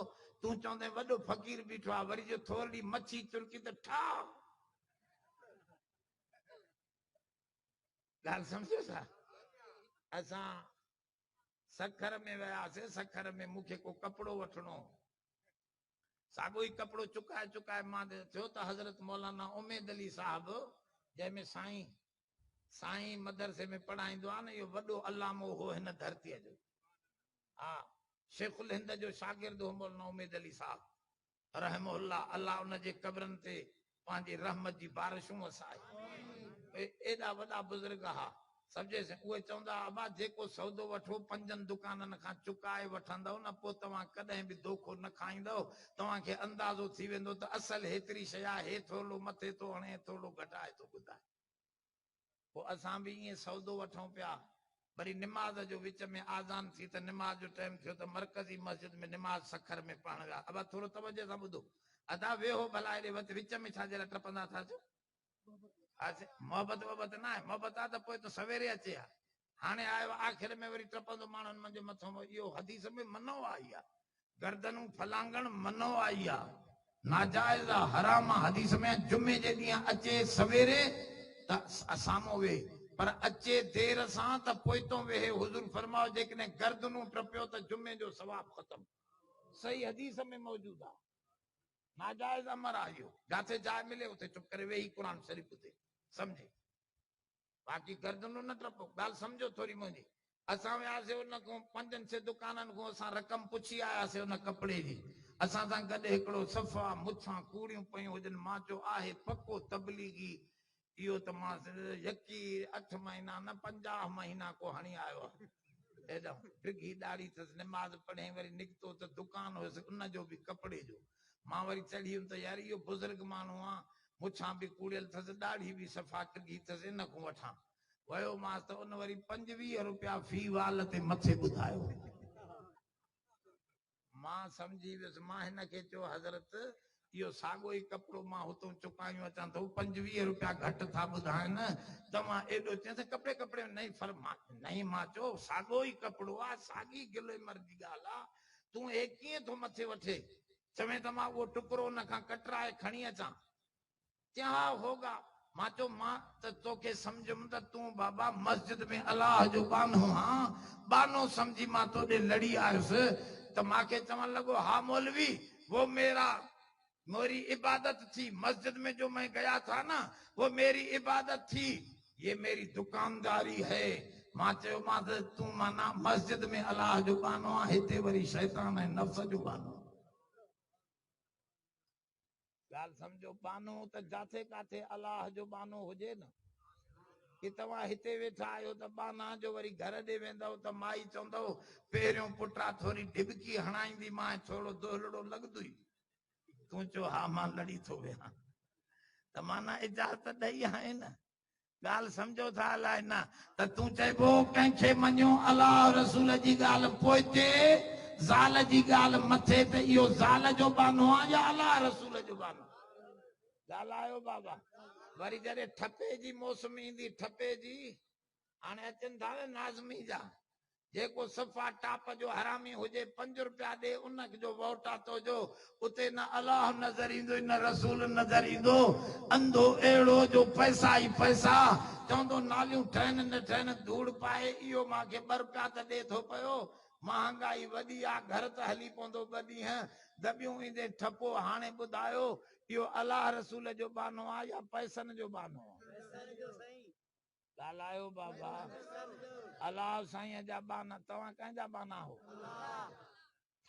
S1: तूं चवंदे वॾो फ़कीर बीठो आहे, वरी जो थोरी मच्छी चुरकी त ठा। ॻाल्हि सम्झो था। असां सखर में वियासीं, सखर में मूंखे को कपिड़ो वठिणो, साॻो ई कपिड़ो चुकाए चुकाए मां थियो त हज़रत मौलाना उमैद अली साहब, जंहिंमें साईं मदरसे में पढ़ाईंदो आहे न, इहो वॾो अल्लामो हो हिन धरतीअ जो, हा, शेखुल हिंद जो शागिर्द हो मौलाना उमैद अली साहब रहमहुल्लाह। अल्लाह उन जे कब्रनि ते पंहिंजी रहमत जी बारिशूं वसाए। एॾा वॾा बुज़ुर्ग हा, सम्झे। उहे चवंदा अबा जेको सौदो वठो 5 दुकाननि खां चुकाए वठंदव न, पोइ तव्हां कॾहिं बि धोखो न खाईंदव, तव्हांखे अंदाज़ो थी वेंदो त असल हेतिरी शइ आहे, हे थोरो मथे थो हणे, थोरो घटाए थो ॿुधाए। पोइ असां बि ईअं सौदो वठूं पिया, वरी निमाज़ जो विच में आज़ान थी त निमाज़ जो टाइम थियो त मरकज़ी मस्जिद में निमाज़ सखर में पढ़ण विया। अब थोरो तवजे सां ॿुधो, अदा वेहो भला, हेॾे विच में छा जे लाइ टपंदा था अचो? मोहबत वहबत न आहे, मोहबत आहे त पोइ त सवेरे अचे हा। हाणे आयो आख़िर में वरी टपंदो माण्हुनि मुंहिंजे मथां, इहो हदीस में मनो आई आहे, गर्दनूं फलांगण मनो आई आहे, नाजाइज़ आहे, हराम आहे। हदीस में जुमे जे ॾींहुं अचे सवेरे त साम्हूं वेह, पर अचे देर सां त पोइतों वेह। हुज़ूर फरमाओ जेकॾहिं गर्दनूं टपियो त जुमे जो सवाब ख़तम। सही हदीस में मौजूद आहे, नाजाइज़ अमर आहे इहो। जिथे जाइ मिले उते चुप करे वेही क़ुरान शरीफ़ ते सम्झे, बाक़ी गर्दनूं न टपो। ॻाल्हि सम्झो थोरी मुंहिंजी। असां वियासीं उन को 5-6 दुकाननि को असां रक़म पुछी आयासीं उन कपिड़े जी। असां सां गॾु हिकिड़ो सफ़ा मुछां कूड़ियूं पयूं हुजनि। मां चयो आहे पको तबलीगी इहो त मां यकी 8 महीना न 50 महीना को हणी आयो आहे। एॾा डिघी दाढ़ी अथसि, नमाज़ पढ़े वरी निकितो त दुकान हुयसि उन जो बि कपिड़े जो। मां वरी चढ़ी वियुमि त यार इहो बुज़ुर्ग माण्हू आहे, मुछां बि कूड़ियल अथसि, दाढ़ी बि सफ़ा डिघी अथसि, इन खां वठां। वयो मां त उन वरी 25 रुपया फी वाल ते मथे ॿुधायो। मां सम्झी वियुसि। मां हिन खे चयो हज़रत इहो साॻियो ई कपिड़ो मां हुतां चुकायूं अचां थो, 25 रुपया घटि था ॿुधाइनि, तव्हां एॾो चएसि कपिड़े कपिड़े में नहीं फर्क नहीं। मां चयो साॻियो ई कपिड़ो आहे, साॻी गिलोमर जी ॻाल्हि आहे, तूं हे कीअं थो मथे वठे? चवे त मां उहो टुकड़ो उन खां कटराए खणी अचां। क्या होगा? मां चयो मां त तोखे सम्झुमि त तूं बाबा मस्जिद में अलाह जो बानो, हाँ बानो समझी मां तोॾे लड़ी आयुसि त मूंखे चवण लॻो हा मौलवी वो मेरी इबादत थी, मस्जिद में जो मैं गया था ना वो मेरी इबादत थी, ये मेरी दुकानदारी है। मां चयो मां त तूं माना मस्जिद में अलाह जो बानो आहे, हिते वरी शैतान ऐं नफ्स जो बानो। ॻाल्हि सम्झो, बानो त जाथे काथे अलाह जो बानो हुजे न। कि तव्हां हिते वेठा आहियो त बाना जो वरी घर ॾे वेंदव त माई चवंदव पहिरियों पुटा थोरी ढिबकी हणाईंदी मां, थोरो दोहलड़ो लॻंदुई। तूं चयो हा मां लड़ी थो वियां, त माना इजाज़त ॾेई आहे न। ॻाल्हि सम्झो था अलाए न? त तूं चइबो कंहिंखे मञो अलाह रसूल जी ॻाल्हि पोइते, ज़ाल जी ॻाल्हि मथे, त इहो ज़ाल जो बानो आहे या अलाह रसूल जो बानो? ॻाल्हायो बाबा। वरी जॾहिं ठपे जी मौसम ईंदी, ठपे जी हाणे अचनि था न नाज़मी जा, जेको सफ़ा टाप जो हरामी हुजे 5 रुपया ॾे उन जो वोटा तो जो, उते न अलाह नज़र ईंदो न रसूल नज़र ईंदो। अंधो अहिड़ो जो पैसा ई पैसा, चवंदो नालियूं ठहनि न ठहनि, धूड़ पाए इहो मूंखे 2 रुपया त ॾे थो पियो। महांगाई वॾी आहे, घर त हली पवंदो 2 ॾींहं, दॿियूं ईंदे ठपो। हाणे ॿुधायो इहो अलाह रसूल जो बानो आहे या पैसनि जो बानो आहे? ॻाल्हायो बाबा। अलाह साईं जा बाना, तव्हां कंहिंजा बाना हो?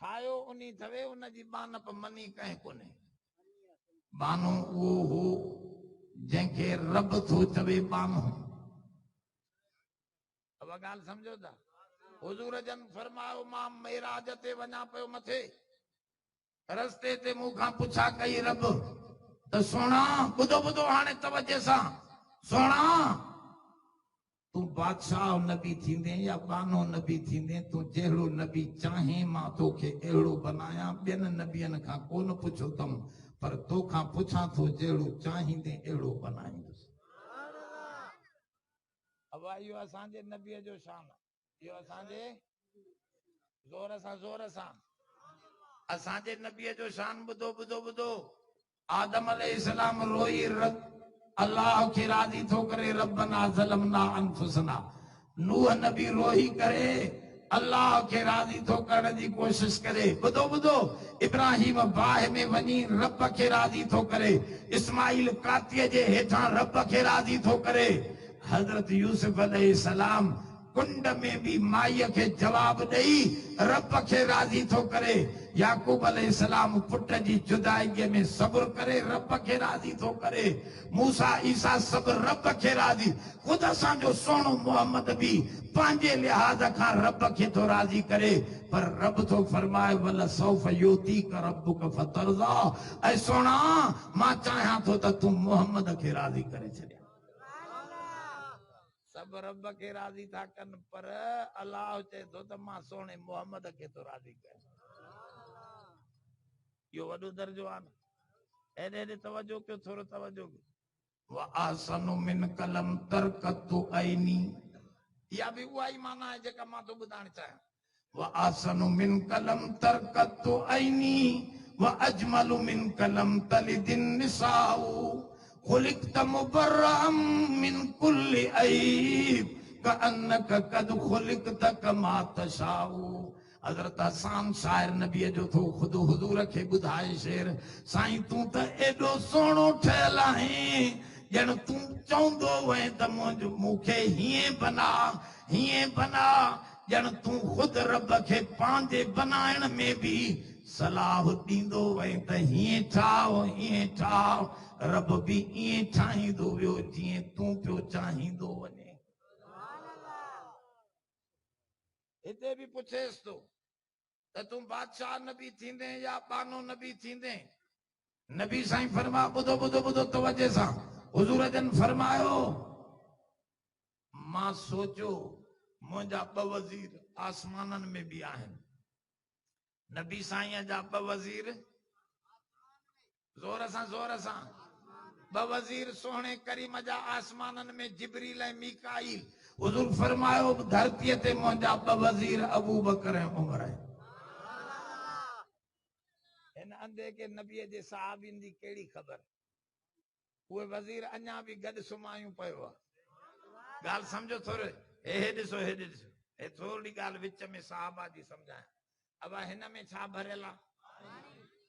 S1: ठाहियो उन थवे, उन जी बानप मनी कंहिं कोन्हे। बानो उहो हो जंहिंखे रब थो चवे बानो। अब ॻाल्हि सम्झो था? हुज़ूर जन फरमायो मां मेराज ते वञा पियो मथे, रस्ते ते मूंखां पुछा कई रब त सोना ॿुधो ॿुधो हाणे तवजे सां, सोना तूं बादशाह नबी थींदे या बानो नबी थींदे, तूं जहिड़ो नबी चाहे मां तोखे अहिड़ो बनायां। ॿियनि नबियनि खां कोन पुछो अथमि, पर तोखां पुछां थो जहिड़ो चाहींदे अहिड़ो बनाईंदुसि। अब इहो असांजे नबीअ जो शान आहे, इहो असांजे ज़ोर सां असांजे नबीअ जो शान ॿुधो ॿुधो ॿुधो। आदम अलैहिस्सलाम रोई अल्लाह खे राज़ी थो करे, रब्बना ज़लमना अनफुसना। नूह नबी रोई करे अल्लाह खे राज़ी थो करण जी कोशिश करे। ॿुधो ॿुधो, इब्राहिम बाहि में वञी रब खे राज़ी थो करे, इस्माइल कातीअ जे हेठां रब खे राज़ी थो करे, हज़रत यूसुफ अलैहिस्सलाम कुंड में भी माईअ खे जवाब ॾेई रब खे राज़ी थो करे, याकूब अलैहिस्सलाम पुट जी जुदाईअ में सब्र करे रब खे राज़ी थो करे, मूसा ईसा सब रब खे राज़ी। ख़ुद असांजो सोनो मोहम्मद भी पंहिंजे लिहाज़ खां रब खे थो राज़ी करे, पर रब थो फरमाए वल सौफ युतीक रब्बुक फतरज़ा, ऐं सोना मां चाहियां थो त तूं मोहम्मद खे राज़ी करे छॾिया। सब रब खे राज़ी था कनि, पर अलाह चए थो त मां सोने मोहम्मद खे थो राज़ी कयां। इहो वॾो दर्जो आहे न। एॾे एॾे तवजो कयो, थोरो तवजो कयो। व आसनु मिन कलम तरकतु ऐनी, इहा बि उहा ई माना आहे जेका मां तो ॿुधाइण चाहियां। व आसनु मिन कलम तरकतु ऐनी व अजमलु मिन कलम तलिदिन निसाउ, खुलिक़्त मुबर्रअम मिन कुल्लि ऐब कअन्नक कद खुलिक़्त कमा तशाउ। हज़रत हसन शाइर नबीअ जो थो ख़ुद हुज़ूर खे ॿुधाए शेर, साईं तूं त एॾो सुहिणो ठहियल आहीं, ॼण तूं चवंदो वएं त मूंखे हीअं बना हीअं बना, जन तू खुद रब के पांजे बनाइण में भी सलाह दींदो वई त हीअं ठाहो हीअं ठाहो रब भी ईअं ठाहींदो वियो जीअं तू पियो चाहींदो वञे। हिते भी पुछेस तो त तू बादशाह नबी थींदे या बानो नबी थींदे। नबी साईं फरमा बुधो बुधो बुधो तवज्जो सां हुजूर जन फरमायो मां सोचो मुंहिंजा ब वज़ीर आसमानन में भी आहिनि। नबी साईं जा ब वज़ीर ज़ोर सां ब वज़ीर सोहणे करीम जा आसमानन में जिब्रील ऐं मीकाईल। हुजूर फरमायो धरतीअ ते मुंहिंजा ब वज़ीर अबू बकर ऐं उमर आहिनि। इन अंधे के नबीअ जे सहाबीन जी कहिड़ी ख़बर। उहे वज़ीर अञा भी गॾु सुमायूं पियो आहे। ॻाल्हि सम्झो थोरो हे ॾिसो हे थोरी ॻाल्हि विच में साहबा जी सम्झायां। अब हिन में छा भरियल आहे।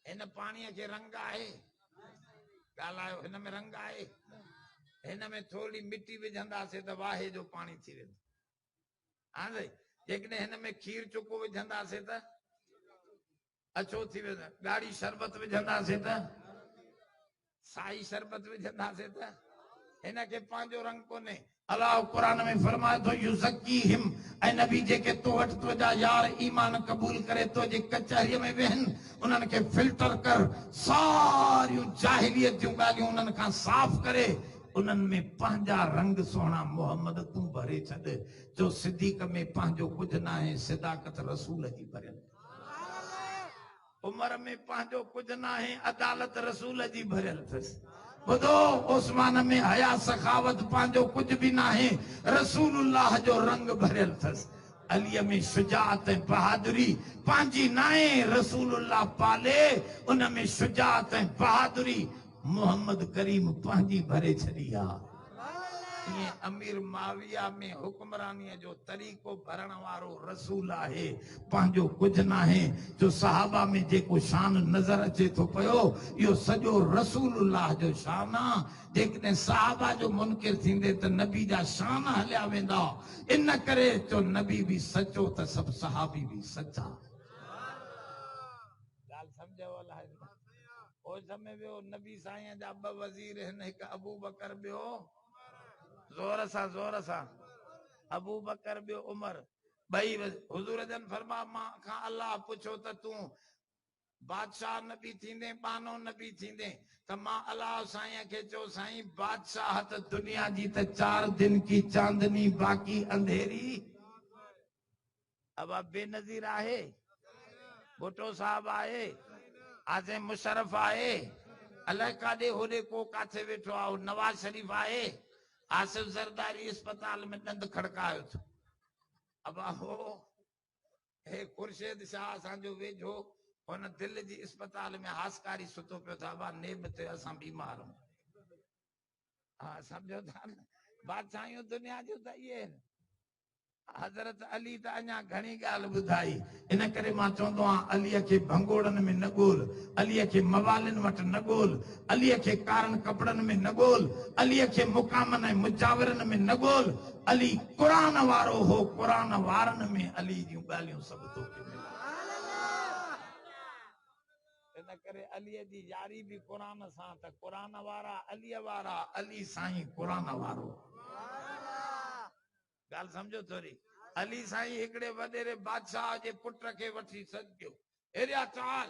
S1: हिन पाणीअ खे रंग आहे। ॻाल्हायो हिन में रंग आहे। हिन में थोरी मिटी विझंदासीं त वाहे जो पाणी थी वेंदो। हा साईं जेकॾहिं हिन में खीर चुको विझंदासीं त अछो थी वेंदो। ॻाढ़ी शरबत विझंदासीं त साई शरबत विझंदासीं त हिन खे पंहिंजो रंग कोन्हे। अल्लाह कुरान में फरमाए थो युज़क्कीहिम ऐं नबी जेके तो वटि तुंहिंजा यार ईमान क़बूल करे तो जे कचहरीअ में वेहनि उन्हनि खे फिल्टर कर सारियूं जाहिलियत जूं ॻाल्हियूं उन्हनि खां साफ़ करे उन्हनि में पंहिंजा रंग सोहणा मोहम्मद तूं भरे छॾ। जो सिद्दीक़ में पंहिंजो कुझु न आहे सिदाकत रसूल जी भरियल। उमर में पंहिंजो कुझु न आहे अदालत रसूल जी भरियल अथसि। बुधो उस्मान में हया सखावत पंहिंजो कुछ भी ना है रसूलुल्लाह जो रंग भरियल अथसि। अलीअ में शुजात ऐं बहादुरी पंहिंजी नाहे रसूलुल्लाह पाले उन में शुजात ऐं बहादुरी मोहम्मद करीम पंहिंजी भरे छॾी आहे। ये अमीर माविया में हुक्मरानीअ जो तरीक़ो भरण वारो रसूल आहे पंहिंजो कुझु न आहे। जो सहाबा में जेको शान नज़र अचे थो पियो इहो सॼो रसूलुल्लाह जो शान आहे। जेकॾहिं सहाबा जो मुनकिर थींदे त नबी जा शान हलिया वेंदा। इन करे जो नबी भी सचो त सभु सहाबी भी सचा। ॻाल्हि सम्झो अलाए ओ समय वियो नबी साईं जा ब वज़ीर हिन हिकु अबू बकर ॿियो जोर सां अबू बकर ॿियो उमर ॿई हुजूर जन फरमा मां खां अल्लाह पुछो त तूं बादशाह नबी थींदे बानो नबी थींदे त मां अल्लाह साईं खे चयो साईं बादशाह त दुनिया जी त 4 दिन की चांदनी बाकी अंधेरी। अब बेनज़ीर आहे भुट्टो साहब आहे आज़म मुशर्रफ आहे अलाए काॾे होॾे को काथे वेठो आहे नवाज शरीफ आहे आसिफ ज़रदारी अस्पताल में दंद खड़कायो थो। अब हो हे खुर्शीद शाह असांजो वेझो हुन दिल्ली जी अस्पताल में हासकारी सुतो पियो था। अब नेब ते असां बीमार आहियूं। हा सम्झो था न बादशाहियूं दुनिया जूं त इहे हज़रत अली त अञा घणी ॻाल्हि ॿुधाई। इन करे मां चवंदो आहियां अलीअ खे भंगोड़नि में न ॻोल अलीअ खे मवालिन वटि न ॻोल अलीअ खे कारनि कपड़नि में न ॻोल अलीअ खे मुकामनि ऐं मुजाविरनि में न ॻोल। अली क़ुरान वारो हो क़ुरान वारनि में अली जूं ॻाल्हियूं सभु तोखे मिलनि। इन करे अलीअ जी यारी बि क़ुरान सां त क़ुरान वारा अलीअ वारा अली साईं क़ुरान वारो। ॻाल्हि सम्झो थोरी अली साईं हिकिड़े वॾेरे बादशाह जे पुट खे वठी सॾियो हेरिया चाल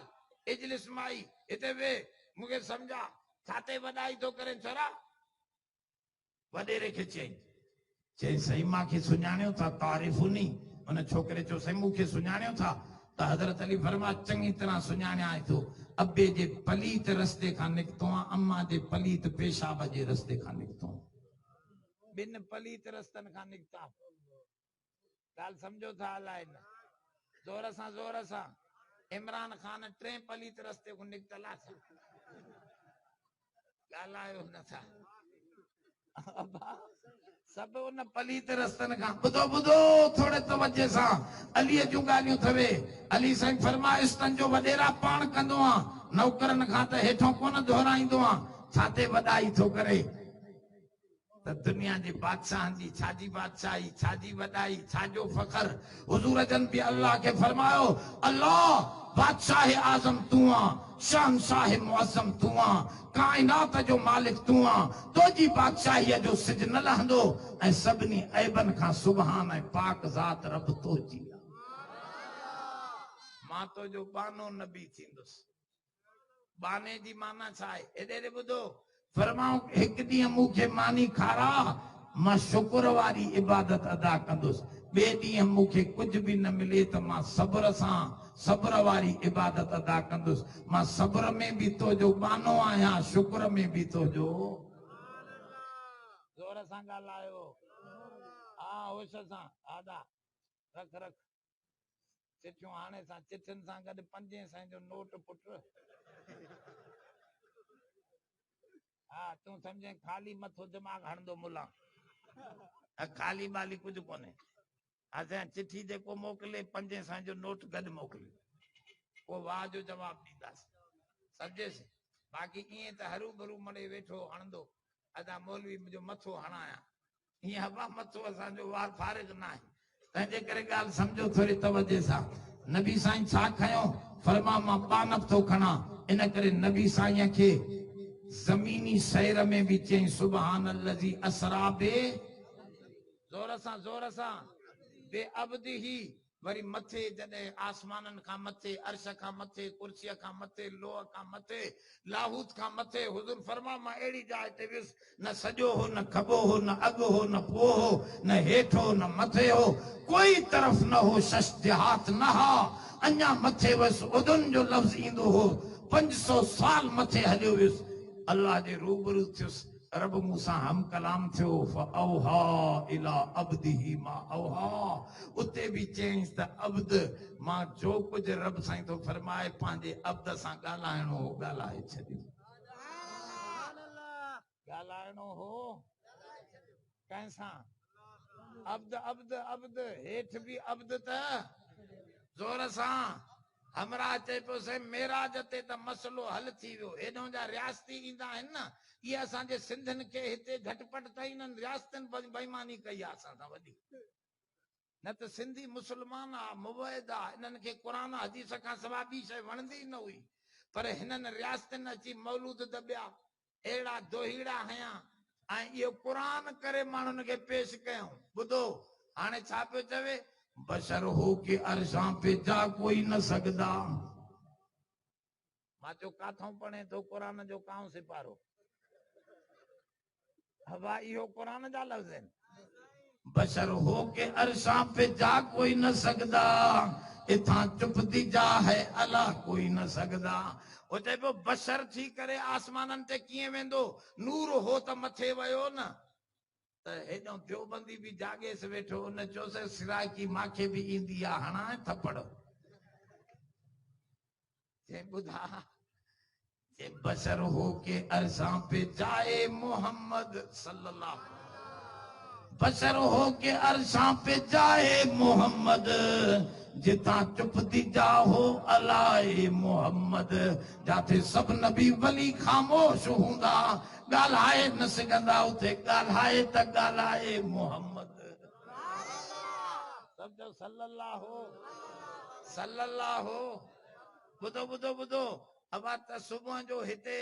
S1: इजलिस माई हिते वे मूंखे सम्झा छाते वॾाई थो करे छोरा। वॾेरे खे चई साईं मूंखे सुञाणियो था तारीफ़ुनी। उन छोकिरे चयो साईं मूंखे सुञाणियो था त हज़रत अली फरमा चङी तरह सुञाणिया थो। अबे जे पलीत रस्ते खां निकितो आहे अम्मा जे पलीत पेशाब जे रस्ते खां निकितो बिन पलीत रस्तनि खां निकिता। ॻाल्हि सम्झो था अलाए न जोर सां इमरान खान 3 पलीत रस्ते खां निकितल आहे। ॻाल्हायो नथा सभु उन पलीत रस्तनि खां ॿुधो थोरे तवज्जे सां अलीअ जूं ॻाल्हियूं थवे। अली साईं फरमाइस्तनि जो वॾेरा पाण कंदो आहे नौकरनि खां त हेठों कोन दोहराईंदो आहे छाते वॾाई थो करे। त दुनिया जे बादशाहनि जी छाजी बादशाही, छाजी वॾाई, छाजो फ़ख्र। हुज़ूर जन बि अल्लाह खे फरमायो, अल्लाह बादशाह आज़म तूं आ, शहंशाह मुअज़्ज़म तूं आ, काइनात जो मालिक तूं आ, तुंहिंजी बादशाहीअ जो सिज न लहंदो ऐं सभिनी ऐबनि खां सुभान ऐं पाक ज़ात रब तुंहिंजी आ। मां तुंहिंजो बानो नबी थींदुसि। बाने जी माना छा आहे? एॾे ॿुधो, फरमाऊं हिकु ॾींहुं मूंखे मानी खारा, मां शुक्र वारी इबादत अदा कंदुसि। ॿिए ॾींहुं मूंखे कुझु बि न मिले त मां सब्र सां सब्र वारी इबादत अदा कंदुसि। मां सब्र में बि तुंहिंजो बानो आहियां, शुक्र में बि तुंहिंजो। ज़ोर सां ॻाल्हायो, हा होश सां, आदा रख रख चिठियूं हाणे सां, चिठियुनि सां गॾु 500 जो नोट पुट। हा तूं सम्झे खाली मथो दिमाग़ हणंदो मुला, खाली बाली कुझु कोन्हे। असां चिठी जेको मोकिले 500 जो नोट गॾु मोकिले, पोइ वाह जो जवाब ॾींदासीं, सम्झेसि। बाक़ी ईअं त हरू भरू मड़े वेठो हणंदो, अदा मौलवी मुंहिंजो मथो हणाया, ईअं हवा मथो असांजो वार फारिग न आहे। तंहिंजे करे ॻाल्हि सम्झो थोरी तवजे सां। नबी साईं छा खयो? फरमा मां बानब थो खणा। इन करे नबी साईं खे ज़मीनी सैर में भी चई सुभान अल्लज़ी असरा बे, जोर सां बे अब्दी ही। वरी मथे जॾहिं आसमाननि खां मथे, अर्श खां मथे, कुर्सीअ खां मथे, लोह खां मथे, लाहूत खां मथे, हुज़ूर फरमा मां अहिड़ी जाइ ते वियुसि, न सॼो हो, न खॿो हो, न अॻु हो, न पोइ हो, न हेठि हो, न मथे हो, कोई तरफ़ न हो, शश देहात न हा। अञा मथे वयुसि, उदुन जो लफ़्ज़ ईंदो हो, 500 साल मथे हलियो वियुसि, अल्लाह जे रूबरू थियुसि, रब मूसां हम कलाम थियो। फअौहा इला अब्दिही मा औहा। उते बि चयईंसि त अब्द, मां जो कुझु रब साईं थो फरमाए पंहिंजे अब्द सां ॻाल्हाइणो हो ॻाल्हाए छॾियो। ॻाल्हाइणो हो कंहिंसां? अब्द अब्द अब्द, हेठि बि अब्द त ज़ोर सां। हमरा चए पियो साईं मेराज ते त मसलो हल थी वियो, हेॾो जा रियासती ईंदा आहिनि न, इहे असांजे सिंधियुनि खे हिते झटपट त इन्हनि रियासतनि बेईमानी कई आहे असां सां वॾी। न त सिंधी मुस्लमान आहे, मुवहिद आहे, इन्हनि खे क़ुर हदीस खां सवाइ ॿी शइ वणंदी न हुई, पर हिननि रियासतनि अची मौलूद दॿिया, अहिड़ा दोहीड़ा हया ऐं इहो क़ुर करे माण्हुनि खे पेश कयूं। ॿुधो हाणे छा पियो चवे, बशर हो के अर्शां पे जा कोई न सघदा। मां चयो काथों पढ़े तो क़ुर जो काऊं सिपारो? हवा इहो क़ुर जा लफ़्ज़ आहिनि। बशर हो के अर्शां पे जा कोई न सघदा, इथां चुपती जा है अला कोई न सघदा। हो चए पियो बशर थी करे आसमाननि ते कीअं वेंदो? नूर हो त मथे वियो न। त हेॾो देवबंदी बि जाॻेसि वेठो, उन चयोसि सिराकी मांखे बि ईंदी आहे हणां थप्पड़। चई ॿुधा, चई बशर हो के अर्शां पे जाए मोहम्मद सल्लल्लाहु, बशर हो के अर्शां पे जाए मोहम्मद, जितां चुपती जा हो अलाए मोहम्मद। जाते सब नबी वली ख़ामोश हूंदा, ॻाल्हाए न सघंदा, उते ॻाल्हाए त ॻाल्हाए मोहम्मद। सम्झो सल्लल्लाहु सल्लल्लाहु। ॿुधो ॿुधो ॿुधो, अब त सुबुह जो हिते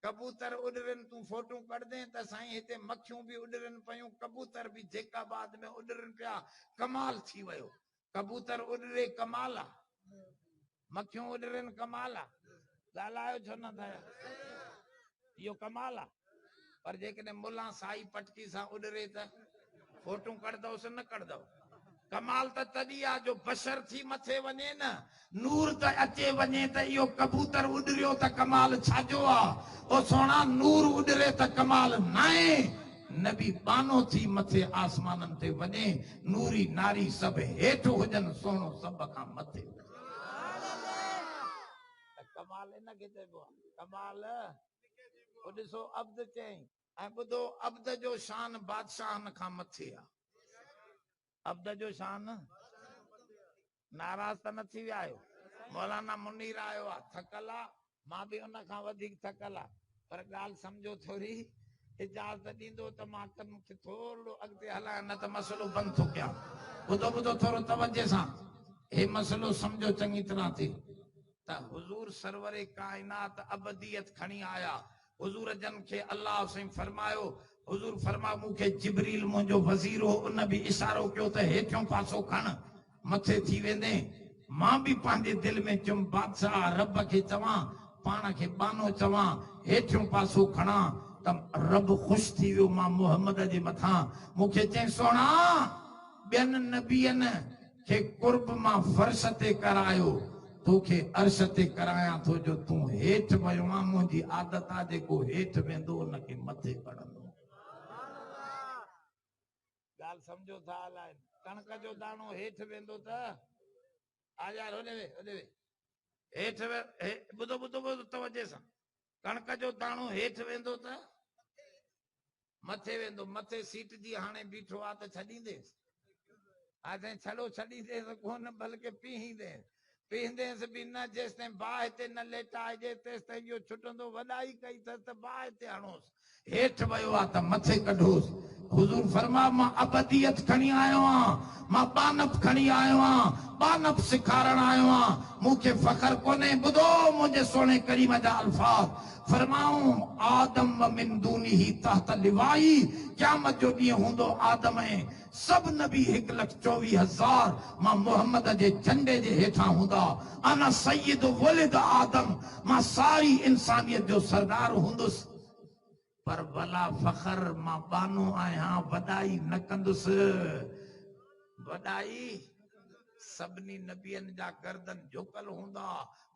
S1: कबूतर उॾरनि, तूं फोटू कढंदे त साईं हिते मक्खियूं बि उॾरनि पयूं, कबूतर बि जेकाबाद में उॾरनि पिया, कमाल थी वियो। कबूतर उॾरे कमाल आहे, मक्खियूं उॾरनि कमाल आहे, ॻाल्हायो छो न था? इहो कमाल आहे। पर जेकॾहिं मुला साई पटकी सां उॾरे त फोटू कढंदवसि न कढंदव? कमाल त तॾहिं आहे जो बशर थी मथे वञे न, नूर त अचे वञे त इहो कबूतर उॾरियो त कमाल छाजो आहे? ओ सोना नूर उॾरे त कमाल न आहे, नबी बानो थी मथे आसमाननि ते वञे, नूरी नारी सभु हेठि हुजनि, सोनो सभ खां मथे। कमाल इन खे चइबो आहे, कमाल। ओ ॾिसो अब्द चई, ऐं ॿुधो अब्द जो शान बादशाहनि खां मथे आहे। अब्द जो शान, नाराज़ त न थी विया आहियो? मौलाना मुनीर आयो आहे, थकल आहे, मां बि उन खां वधीक थकल आहे, पर ॻाल्हि सम्झो थोरी, इजाज़त ॾींदो त मां मूंखे थोरो अॻिते हलायां, न त मसइलो बंदि थो कयां। ॿुधो ॿुधो थोरो तवजे सां, हे मसइलो सम्झो चङी तरह थी त हुज़ूर सरवरे काइनात अबदियत खणी आया। हुज़ूर जन खे अल्लाह साईं फरमायो, हुज़ूर फरमा मूंखे जिब्रील मुंहिंजो वज़ीर हो, उन बि इशारो कयो त हेठियों पासो खण, मथे थी वेंदे। मां बि पंहिंजे दिलि में चयुमि बादशाह रब खे चवां, पाण खे बानो चवां, हेठियों पासो खणा त रब ख़ुशि थी वियो मां मोहम्मद जे मथां। मूंखे चई सोना ॿियनि नबियनि खे कुर्ब मां फर्श ते करायो, तोखे अर्श ते करायां थो जो तूं हेठि वियो आहे। मुंहिंजी आदत आहे जेको हेठि वेंदो उनखे मथे खणंदो। ॻाल्हि सम्झो था हलाए, कणक जो दाणो हेठि वेंदो त आ यार होॾे वे, होॾे वे, हेठि ॿुधो ॿुधो ॿुधो तवजे सां, कणक जो दाणो हेठि वेंदो त मथे वेंदो। मथे सीट जी हाणे बीठो आहे त छॾींदेसि? हाणे छड़ो छॾींदेसि कोन, बल्कि पीहींदेसि। पीहंदेसि बि न, जेसिताईं बाहि हिते न लेटाइजे तेसिताईं इहो छुटंदो। वॾाई कई अथसि त बाहि हिते हणोसि, हेठि वियो आहे त मथे कढोसि। हुज़ूर फरमा मां अबदियत खणी आयो आहियां, मां बानप खणी आयो आहियां, बानप सेखारण आयो आहियां, मूंखे फ़ख्र कोन्हे। ॿुधो मुंहिंजे सोणे करीम जा अल्फाज़, फरमाऊं आदम व मिन दूनिही तहत लिवाई, क़यामत जो ॾींहुं हूंदो आदम ऐं सभु नबी 1,24,000 मां मोहम्मद जे झंडे जे हेठां हूंदा। अना सय्यद वलिद आदम, मां सारी इंसानियत जो सरदार हूंदुसि। पर भला फ़ख्र मां बानो आहियां, वॾाई न कंदुसि। वॾाई सभिनी नबियनि जा गर्दन झुकल हूंदा,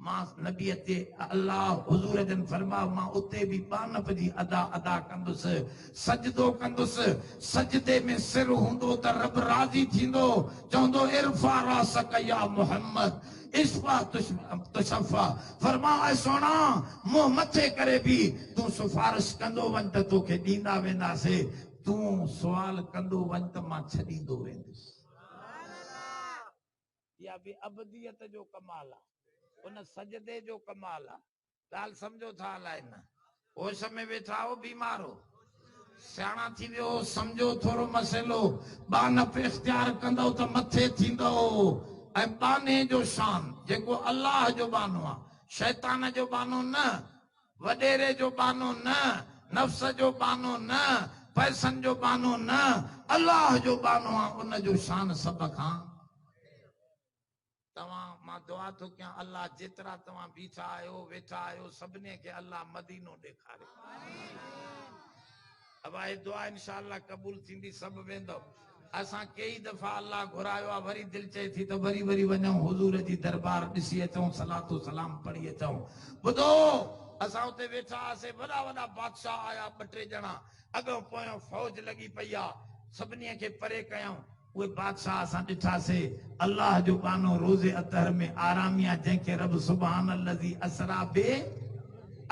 S1: मां नबीअ ते अल्लाह हुज़ूर जन फरमायो मां उते बि बानप जी अदा कंदुसि, सजदो कंदुसि। सजदे में सिर हूंदो त रब राज़ी थींदो, चवंदो इरफा रासक या मोहम्मद इस्फा तुशफ़ा। फरमा ऐं सोना मुंहुं मथे करे बि तूं सिफारिश कंदो वञ त तोखे ॾींदा वेंदासीं, तूं सुवाल कंदो वञ त मां छॾींदो वेंदुसि। या बि अबदियत जो कमाल आहे, उन सजदे जो कमाल आहे। ॻाल्हि सम्झो था हलाए न? होश में वेठा हो, बीमार हो, सियाणा थी वियो, सम्झो थोरो मसइलो। बानप इख्तियार कंदो त मथे थींदो। ऐं बाने जो शान जेको अल्लाह जो बानो आहे, शैतान जो बानो न, वॾेरे जो बानो न, नफ्स जो बानो न, पैसनि जो बानो न, अल्लाह जो बानो आहे। उन जो शान सभ खां। तव्हां मां दुआ थो कयां, अल्लाह जेतिरा तव्हां बीठा आहियो वेठा आहियो सभिनी खे अल्लाह मदीनो ॾेखारे। अब आहे दुआ इंशाअल्लाह क़बूल थींदी, सभु वेंदो। असां कई दफ़ा अल्लाह घुरायो आहे, वरी दिलि चए थी त वरी वञूं हुज़ूर जी दरबार ॾिसी अचूं, सलातो सलाम पढ़ी अचूं। ॿुधो असां उते वेठा हुआसीं, वॾा वॾा बादशाह आया, 2-3 ॼणा, अॻों पोयों फौज लॻी पई आहे, सभिनी खे परे कयूं। उहे बादशाह असां ॾिठासीं, अल्लाह जो बानो रोज़े अतहर में आरामिया, जंहिंखे रब सुभान अल्लज़ी असरा बे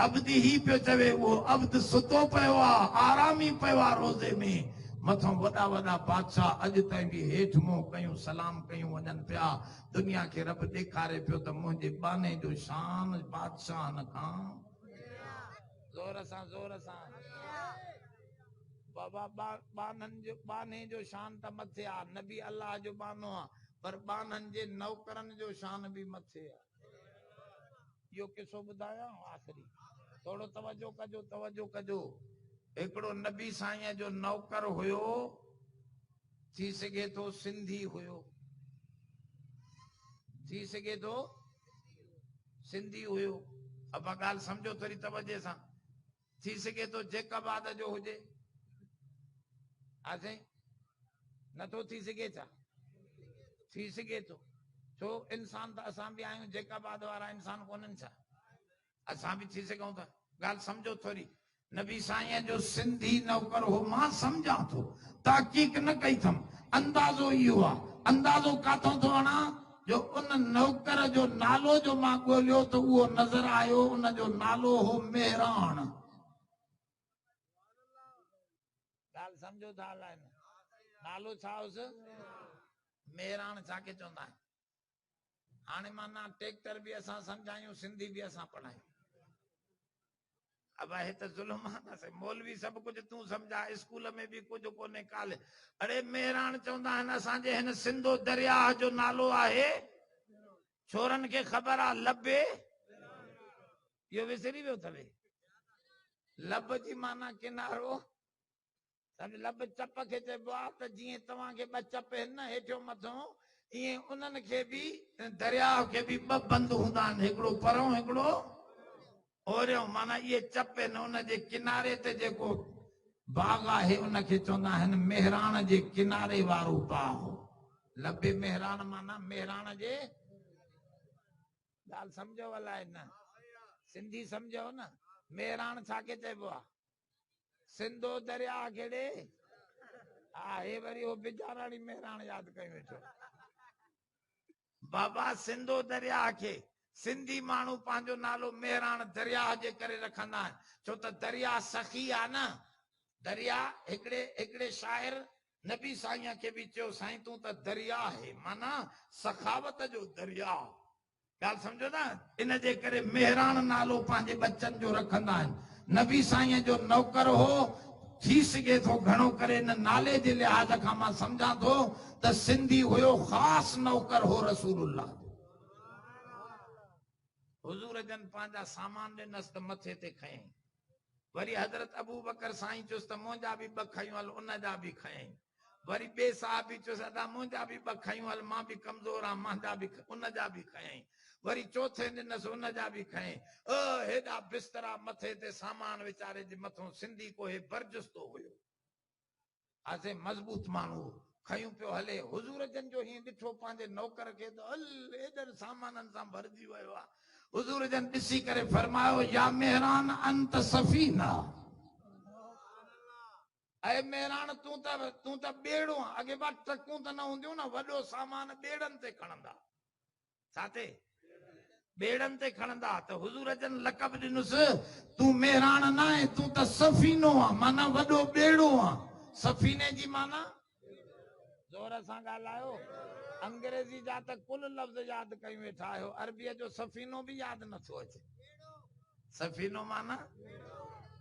S1: अब्दी ही पियो चवे, उहो अब्द सुतो पियो आहे, आरामी पियो आहे रोज़े में। मथों वॾा वॾा बादशाह अॼु ताईं बि हेठि मुंहुं कयूं, सलाम कयूं वञनि पिया। दुनिया खे रब ॾेखारे पियो त मुंहिंजे बाने जो शान बादशाहनि खां। ज़ोर सां ज़ोर सां बाबा, बाने जो शान त मथे आहे, नबी अल्लाह जो बानो आहे, पर बाननि जे नौकरनि जो शान बि मथे आहे। इहो किसो ॿुधायां आख़िरी, थोरो तवजो कजो, तवजो कजो। हिकिड़ो नबी साईं जो नौकर हुयो, थी सघे थो सिंधी हुयो, थी सघे थो सिंधी हुयो। अब ॻाल्हि सम्झो थोरी तवजे सां, थी सघे थो जेकबाद जो हुजे। नथो थी सघे छा? थी सघे थो, छो इंसान त असां बि आहियूं, जेकाबाद वारा इंसान कोन्हनि छा? असां बि थी सघूं था। ॻाल्हि सम्झो थोरी, नबी साईं जो सिंधी नौकर हो। मां सम्झां थो, तहक़ीक़ न कई अथमि, अंदाज़ो इहो आहे। अंदाज़ो काथों थो आणा, जो उन नौकर जो नालो जो मां ॻोल्हियो त उहो नज़र आयो, उन जो नालो हो मेहरान। ॻाल्हि सम्झो था हलाए न? नालो छा हुयुसि? मेहरान। छाखे चवंदा आहिनि? हाणे माना ट्रैक्टर बि असां सम्झायूं, सिंधी बि असां पढ़ायूं। अब है तो जुल्म से मौलवी सब कुछ तू समझा, स्कूल में भी कुछ कोने काले। अरे मेहरान चवंदा आहिनि असांजे हिन सिंधो दरिया जो नालो आहे, छोरन के खबर आ लबे, यो विसरी वियो अथवे। लब जी माना किनारो, सम्झ लब चप खे चइबो आहे त जीअं तव्हांखे ॿ चप आहिनि न हेठियों मथों, ईअं उन्हनि खे बि दरिया खे बि ॿ बंद हूंदा आहिनि, हिकिड़ो परों हिकिड़ो ओरियों। माना इहे चप आहिनि, उन जे किनारे ते जेको बाग आहे उनखे चवंदा आहिनि मेहरान जे किनारे वारो बाग। लबे मेहरान माना मेहरान जे, ॻाल्हि सम्झो अलाए न, सिंधी सम्झो न। मेहरान छाखे चइबो आहे? सिंधो दरिया केड़े, हा हे वरी हो बिचाराणी मेहरान यादि कई वेठो। बाबा सिंधो दरिया खे सिंधी माण्हू पंहिंजो नालो मेहरान दरिया जे करे रखंदा आहिनि, छो त दरिया सखी आहे न। दरिया हिकिड़े शाइर नबी साईं खे बि चयो, साईं तूं त दरिया आहे, माना सखावत जो दरिया। ॻाल्हि सम्झो न, इन जे करे मेहरान नालो पंहिंजे बच्चनि जो रखंदा आहिनि। नबी साईं जो नौकर हो, थी सघे थो घणो करे न नाले जे लिहाज़ खां मां सम्झां थो त सिंधी हुयो ख़ासि नौकर हो रसूलुल्लाह। हुजूर जन पंहिंजा सामान ॾिनसि त मथे ते खयईं। वरी हज़रत अबू बकर साईं चयुसि त मुंहिंजा बि ॿ खयूं हल, उन जा बि खयईं। वरी ॿिए साहब बि चयुसि अदा मुंहिंजा बि ॿ खयूं हल, मां बि कमज़ोर आहियां, मुंहिंजा बि, उन जा बि खयईं। वरी चौथे ॾिनसि, उन जा बि खयईं। हेॾा बिस्तरा मथे ते सामान वीचारे जे मथां, सिंधी कोई बरजस्तो हुयो, आसे मज़बूत माण्हू, खयूं पियो हले। हुजूर जन जो हीअं ॾिठो पंहिंजे नौकर खे त हल एॾनि सामाननि सां भरिजी वियो आहे। हुजूर जन ॾिसी करे फरमायो, या मेहरान अंत सफ़ीना, ऐं मेहरान तूं त ॿेड़ो आहे। अॻे बार ट्रकूं त न हूंदियूं न, वॾो सामान ॿेड़नि ते खणंदा, छा ते ॿेड़नि ते खणंदा। त हुजूर जन लक़ब ॾिनुसि, तूं मेहरान न आहे, तूं त सफ़ीनो आहे, माना वॾो ॿेड़ो आहे। सफ़ीने जी माना, ज़ोर सां ॻाल्हायो, अंग्रेज़ी जा त कुल लफ़्ज़ यादि कयूं वेठा आहियो, अरबीअ जो सफ़ीनो बि यादि नथो अचे। सफ़ीनो माना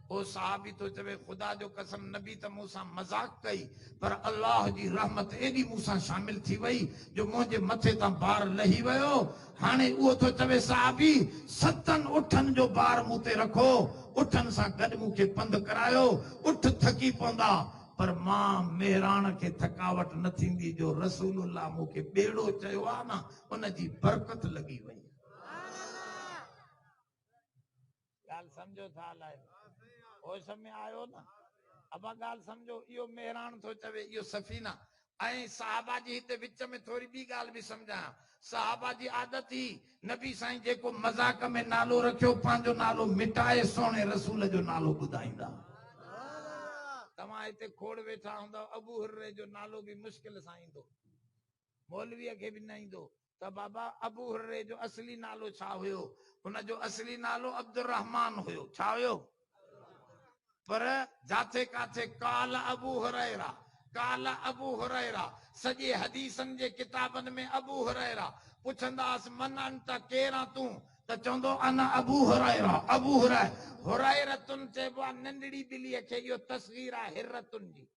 S1: ओ साहबी तो चवे, खुदा जो कसम नबी त मूंसां मज़ाक कई, पर अल्लाह जी रहमत एॾी मूंसां शामिल थी वई जो मुंहिंजे मथे तां बार लही वियो। हाणे उहो तो चवे साहबी 7 उठनि जो बार मूं ते रखो, उठनि सां गॾु मूंखे पंधु करायो, उठ थकी पवंदा, पर मां मेहरान खे थकावट न थींदी, जो रसूलुल्लाह मूंखे ॿेड़ो चयो आहे न, उनजी बरकत लॻी वई। ॻाल्हि सम्झो था हलाए, होश में आयो न? अब ॻाल्हि सम्झो, इहो मेहरान थो चवे, इहो सफ़ीना। ऐं साहबा जी हिते विच में थोरी ॿी ॻाल्हि बि सम्झायां। साहबा जी आदत ही, नबी साईं जेको मज़ाक में नालो रखियो, पंहिंजो नालो मिटाए सोने रसूल जो नालो ॿुधाईंदा। तव्हां हिते खोड़ वेठा हूंदव, अबू हुर्रे जो नालो बि मुश्किल सां ईंदो, मौलवीअ खे बि न ईंदो। त बाबा अबू हुर्रे जो असली नालो छा हुयो? उनजो असली नालो अब्दुर्रहमान हुयो। छा हुयो? पर जाथे काथे काल अबू हुरैरा, काल अबू हुरैरा, सॼे हदीसनि जे किताबनि में अबू हुरैरा। पुछंदास मन अंत, केरा तूं? त चवंदो अन अबू हुरैरा। अबू हुरैरतुन चइबो आहे नंढड़ी ॿिलीअ खे, इहो तस्वीर आहे हिरतुन जी।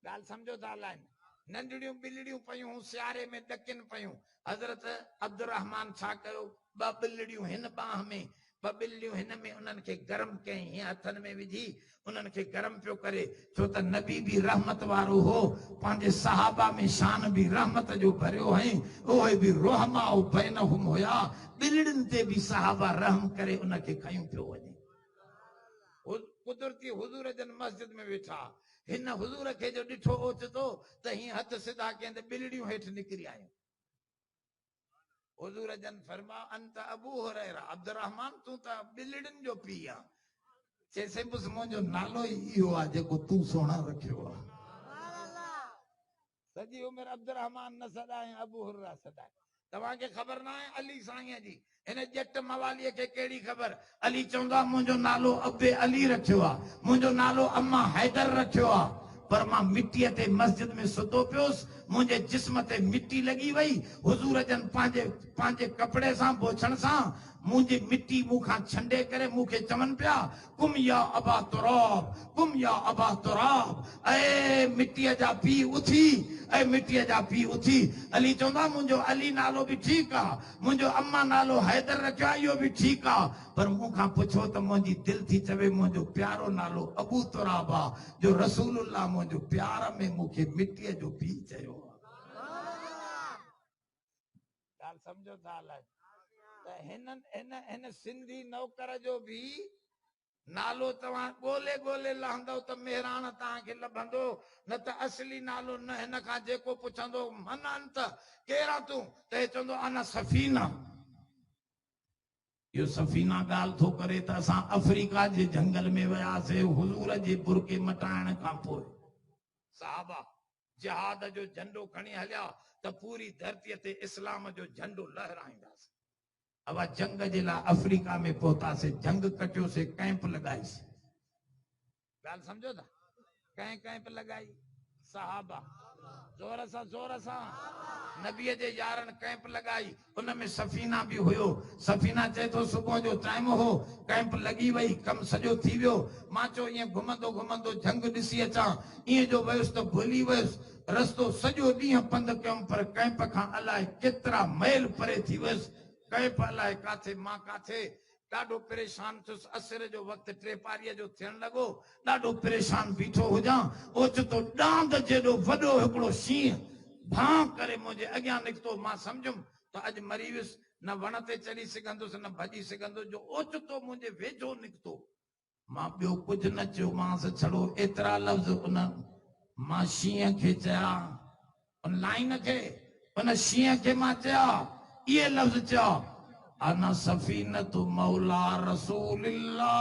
S1: ॻाल्हि सम्झो था हलाइनि, नंढड़ियूं ॿिलिड़ियूं पयूं सियारे में ॾकिन पयूं। हज़रत अब्दुर्रहमान छा कयो, 2 ॿिलिड़ियूं हिन बाह में, 2 ॿिलिड़ियूं हिन में, उन्हनि खे गरम कयईं, हीअं हथनि में विझी उन्हनि खे गरम पियो करे, छो त नबी बि रहमत वारो हो, पंहिंजे सहाबा में शान बि रहमत जो भरियो हई, उहे बि रहमा बैनहुम हुया। ॿिलिड़ियुनि ते बि सहाबा रहम करे उनखे खयूं पियो वञे। कुदरती हुजूर जन मस्जिद में वेठा, हिन हुजूर खे जो ॾिठो ओचितो त हीअं हथ सिधा कयनि त ॿिलिड़ियूं हेठि निकिरी आयूं। हुजूर जन फरमा अंत अबू हुरैरा, अब्दुर्रहमान तूं त ॿिलिड़ियुनि जो पीउ आहे। चइसे बस मुंहिंजो नालो ई इहो आहे जेको तूं सोना रखियो आहे। सॼी उमिरि अब्दुर्रहमान न सदाए, अबू हुर्रा सदाए। तव्हांखे ख़बर न आहे अली साईं जी, हिन ॼट मवालीअ खे कहिड़ी ख़बर? अली चवंदो आहे मुंहिंजो नालो अबे अली रखियो आहे, मुंहिंजो नालो अम्मा हैदर रखियो आहे, पर मां मिटीअ ते मस्जिद में सुतो पियोसि, मुंहिंजे जिस्म ते मिटी लॻी वई। हुजूर जन पंहिंजे कपिड़े सां बोछण सां मुझे मिट्टी मुखा छंडे करे मुखे चमन पिया कुम या अबा तुराब कुम या अबा तुराब ए मिट्टी जा पी उथी ए मिट्टी जा पी उथी अली चौंदा मुझो अली नालो भी ठीक आ मुझो अम्मा नालो हैदर रखिया यो भी ठीक आ पर मुखा पुछो तो मुझी दिल थी चवे मुझो प्यारो नालो अबू तुराब आ जो रसूलुल्लाह मुझो प्यार में मुखे मिट्टी जो पी चयो गाल समझो था हिन सिंधी नौकर जो भी नालो तव्हां ॻोल्हे ॻोल्हे लहंदव त मेहरान तव्हांखे लभंदो न त असली नालो न हिन खां जेको पुछंदो मन अंत केरु आहे तूं त हे चवंदो अना सफ़ीना इहो सफ़ीना ॻाल्हि थो करे त असां अफ्रीका जे जंगल में वियासीं हुज़ूर जे बुरके मटाइण खां पोइ साहबा जिहाद जो झंडो खणी हलिया त पूरी धरतीअ ते इस्लाम जो झंडो लहराईंदासीं अब जंग जे लाइ अफ्रीका में पहुतासीं जंग कटियोसीं कैंप लगाईसीं ॻाल्हि सम्झो था कंहिं कैंप लगाई साहबा जोर सां नबीअ जे यारनि कैंप लगाई उनमें सफ़ीना भी हुयो सफ़ीना चए थो सुबुह जो टाइम हो कैंप लगी वई कम सॼो थी वियो मां चयो ईअं घुमंदो घुमंदो जंग ॾिसी अचां ईअं जो वयुसि त भुली वयुसि रस्तो सॼो ॾींहुं पंधु कयुमि पर कैंप खां अलाए केतिरा मैल परे थी वियुसि कैंप अलाए काथे मां काथे ॾाढो परेशान थियुसि असर जो वक़्तु टेपारीअ जो थियण लॻो ॾाढो परेशान बीठो हुजां ओचितो ॾांद जेॾो वॾो हिकिड़ो शींहं भां करे मुंहिंजे अॻियां निकितो मां सम्झुमि त अॼु मरी वियुसि न वण ते चढ़ी सघंदुसि न भॼी सघंदुसि जो ओचितो मुंहिंजे वेझो निकितो मां ॿियो कुझु न चयोमांसि छड़ो एतिरा लफ़्ज़ उन मां शींहं खे चया उन लाइन खे उन शींहं खे मां चया इहे लफ़्ज़ चया अना सफ़ीनतु मौला रसूलिल्लाह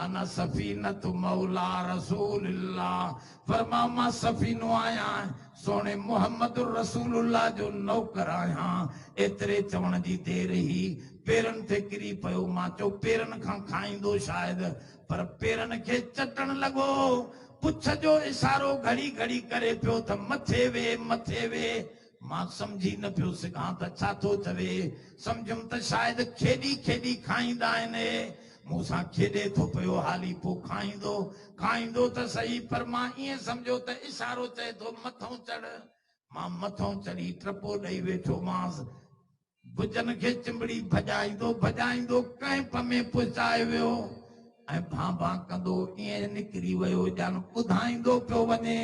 S1: अना सफ़ीनतु मौला रसूलिल्लाह फरमा मां सफ़ीनो आहियां सोने मोहम्मद रसूलुल्लाह जो नौकर आहियां एतिरे चवण जी देरि ई पेरनि ते किरी पियो मां चयो पेरनि खां खाईंदो शायदि पर पेरनि खे चटण लॻो पुछ जो इशारो घड़ी घड़ी करे पियो त मथे वे मां समझी न पियो सघां त छा थो चवे समझुमि त शायदि खेॾी खेॾी खाईंदा आहिनि मूंसां खेॾे थो पियो हाली पोइ खाईंदो त सही पर मां ईअं सम्झो त इशारो चए थो मथां चढ़ मां मथां चढ़ी टपो ॾेई वेठोमांसि भुजनि खे चिंबड़ी भॼाईंदो कैंप में पहुचाए वियो ऐं भां कंदो ईअं निकिरी वियो ॼण ॿुधाईंदो पियो वञे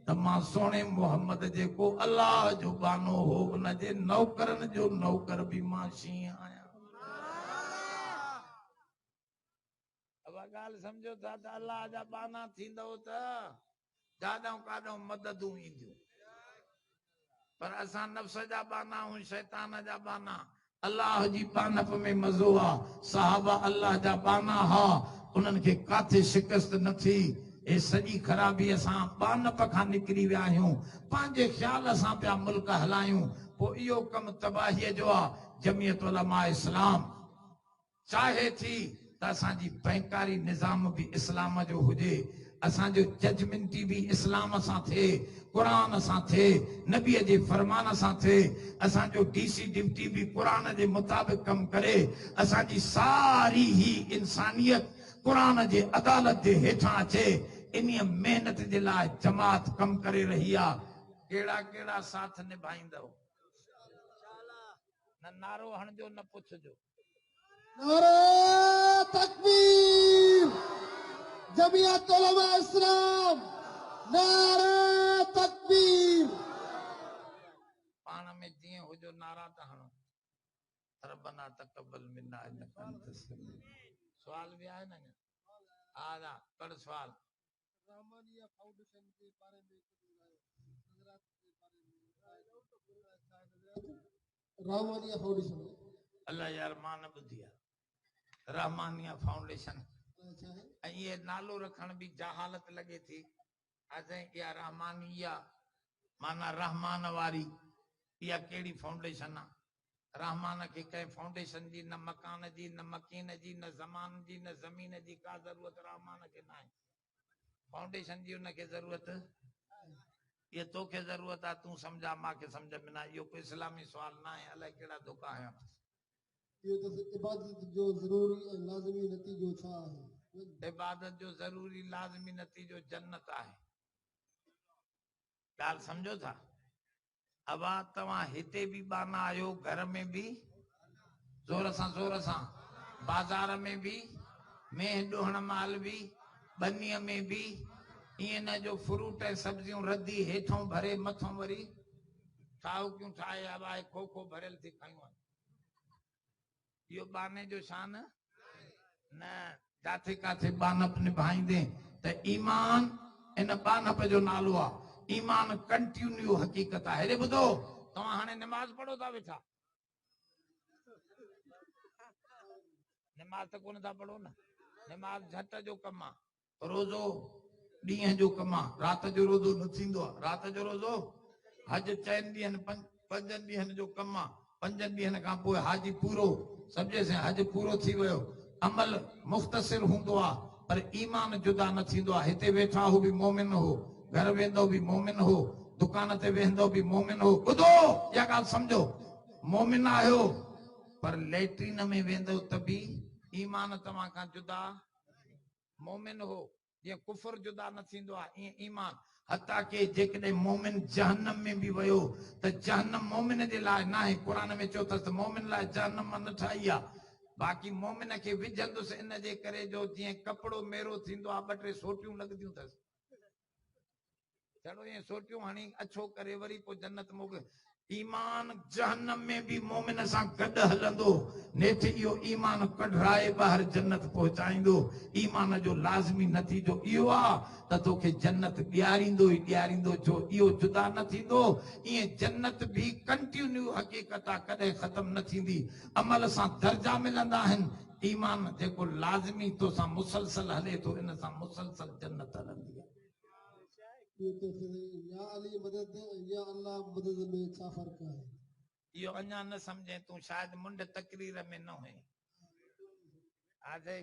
S1: त मां सोने मोहम्मद जेको अल्लाह जो बानो हो उनजे नौकरनि जो नौकर बि मां शींहं आहियां अब ॻाल्हि सम्झो था त अल्लाह जा बाना थींदव त जाॾां काॾां मददूं ईंदियूं पर असां नफ़्स जा बाना ऐं शैतान जा बाना अल्लाह जी बानप में मज़ो आहे साहबा अल्लाह जा बाना हा उन्हनि खे काथे शिकस्त न थी ए सॼी ख़राबी असां बानप खां निकिरी विया आहियूं पंहिंजे ख़्याल सां पिया मुल्क हलायूं पोइ इहो कमु तबाहीअ जो आहे जमियत उलमा इस्लाम चाहे थी त असांजी बैंकारी निज़ाम भी इस्लाम जो हुजे असांजो जजमेंटी भी इस्लाम सां थिए क़ुरान सां थिए नबीअ जे फरमान सां थिए असांजो डीसी ड्यूटी भी क़ुरान जे मुताबिक़ कम करे असांजी सारी ही इंसानियत क़ुरान जे अदालत जे हेठां अचे इन्हीअ मेहनत जे लाइ जमात कम करे रही आहे कहिड़ा साथ निभाईंदव न नारो हणजो न पुछजो
S2: नारे तकबीर जमियत उलमा इस्लाम नारे तकबीर
S1: पाण में जीअं हुजो नारा त हणो रब्बना तक़ब्बल मिन्ना इन्नका अंतस सवाल भी आहे न आजा कर सवाल
S2: रहमानिया फाउंडेशन के बारे में गुजरात के बारे में रहमानिया फाउंडेशन
S1: अल्लाह यार मां न ॿुधी आहे रहमानिया फाउंडेशन ऐं ये नालो रखण भी जहालत लगे थी असां इहा रहमानिया माना रहमान वारी इहा कहिड़ी फाउंडेशन आहे रहमान के कंहिं फाउंडेशन जी न मकान जी न मकीन जी न ज़मान जी न ज़मीन जी का ज़रूरत रहमान के ना आहे फाउंडेशन जी उनखे ज़रूरत ये तोखे ज़रूरत आहे तूं सम्झा मांखे सम्झ में न इहो कोई इस्लामी सुवाल न आहे अलाए कहिड़ा दुख आहियां
S2: इहो त इबादत जो ज़रूरी ऐं लाज़मी नतीजो छा आहे?
S1: इबादत जो ज़रूरी लाज़मी नतीजो जन्नत आहे। ॻाल्हि सम्झो था? अब तव्हां हिते बि बाना आहियो, घर में बि ज़ोर सां, बाज़ार में बि, मेंह ॾोहण महिल बि, बनीअ में बि, ईअं न जो फ्रूट ऐं सब्जियूं रधी हेठों भरे मथों वरी ठाहूकियूं ठाहे अब आहे खोखो भरियल थी खयूं। इहो बाने जो शान न, जाथे काथे बानप निभाईंदे त ईमान इन बानप जो नालो आहे। ईमान कंटिन्यू हकीकत आहे। हेॾे ॿुधो, तव्हां हाणे निमाज़ पढ़ो था वेठा, निमाज़ त कोन था पढ़ो न। निमाज़ झट जो कमु आहे, रोज़ो ॾींहं जो कमु आहे, राति जो रोज़ो न थींदो आहे। राति जो रोज़ो हज 4 ॾींहंनि 5 ॾींहंनि जो कमु आहे। 5 ॾींहंनि खां पोइ हाजी पूरो, सम्झे से हज पूरो थी वियो। अमल मुख़्तसिर हूंदो आहे पर ईमान जुदा न थींदो आहे। हिते वेठा हो बि मोमिन हो, घर वेंदो बि मोमिन हो, दुकान ते वेंदो बि मोमिन हो। ॿुधो, इहा ॻाल्हि सम्झो, मोमिन आहियो पर लैट्रिन में वेंदो त बि ईमान तव्हां खां जुदा मोमिन हो। जीअं कुफर जुदा न थींदो आहे, ईअं ईमान। हता के जेकॾहिं मोमिन जहन्नम में बि वियो त जहन्नम मोमिन जे लाइ न आहे। क़ुर में चयो अथसि त मोमिन लाइ जहन्नम न ठाही आहे। बाक़ी मोमिन खे विझंदुसि इन जे करे जो जीअं कपिड़ो मेरो थींदो आहे, 2-3 सोटियूं लॻंदियूं अथसि, चलो ईअं सोटियूं हणी अछो करे वरी पोइ जन्नत मोकिले। ईमान जहन्नम में भी मोमिन सां गॾु हलंदो, नेठि इहो ईमान कढराए ॿाहिरि जन्नत पहुचाईंदो। ईमान जो लाज़मी नतीजो इहो आहे त तोखे जन्नत ॾियारींदो ई ॾियारींदो, छो इहो जुदा न थींदो। ईअं जन्नत भी कंटिन्यू हक़ीक़त आहे, कॾहिं ख़तम न थींदी। अमल सां दर्जा मिलंदा आहिनि। ईमान जेको लाज़मी तोसां मुसलसल हले थो, इन सां मुसलसल जन्नत हलंदी आहे।
S2: या अली मदद या अल्लाह मदद में छा फ़र्क़ु आहे?
S1: इहो अञा न सम्झे तूं, शायदि मुंड तकरीर में न हुई। आजे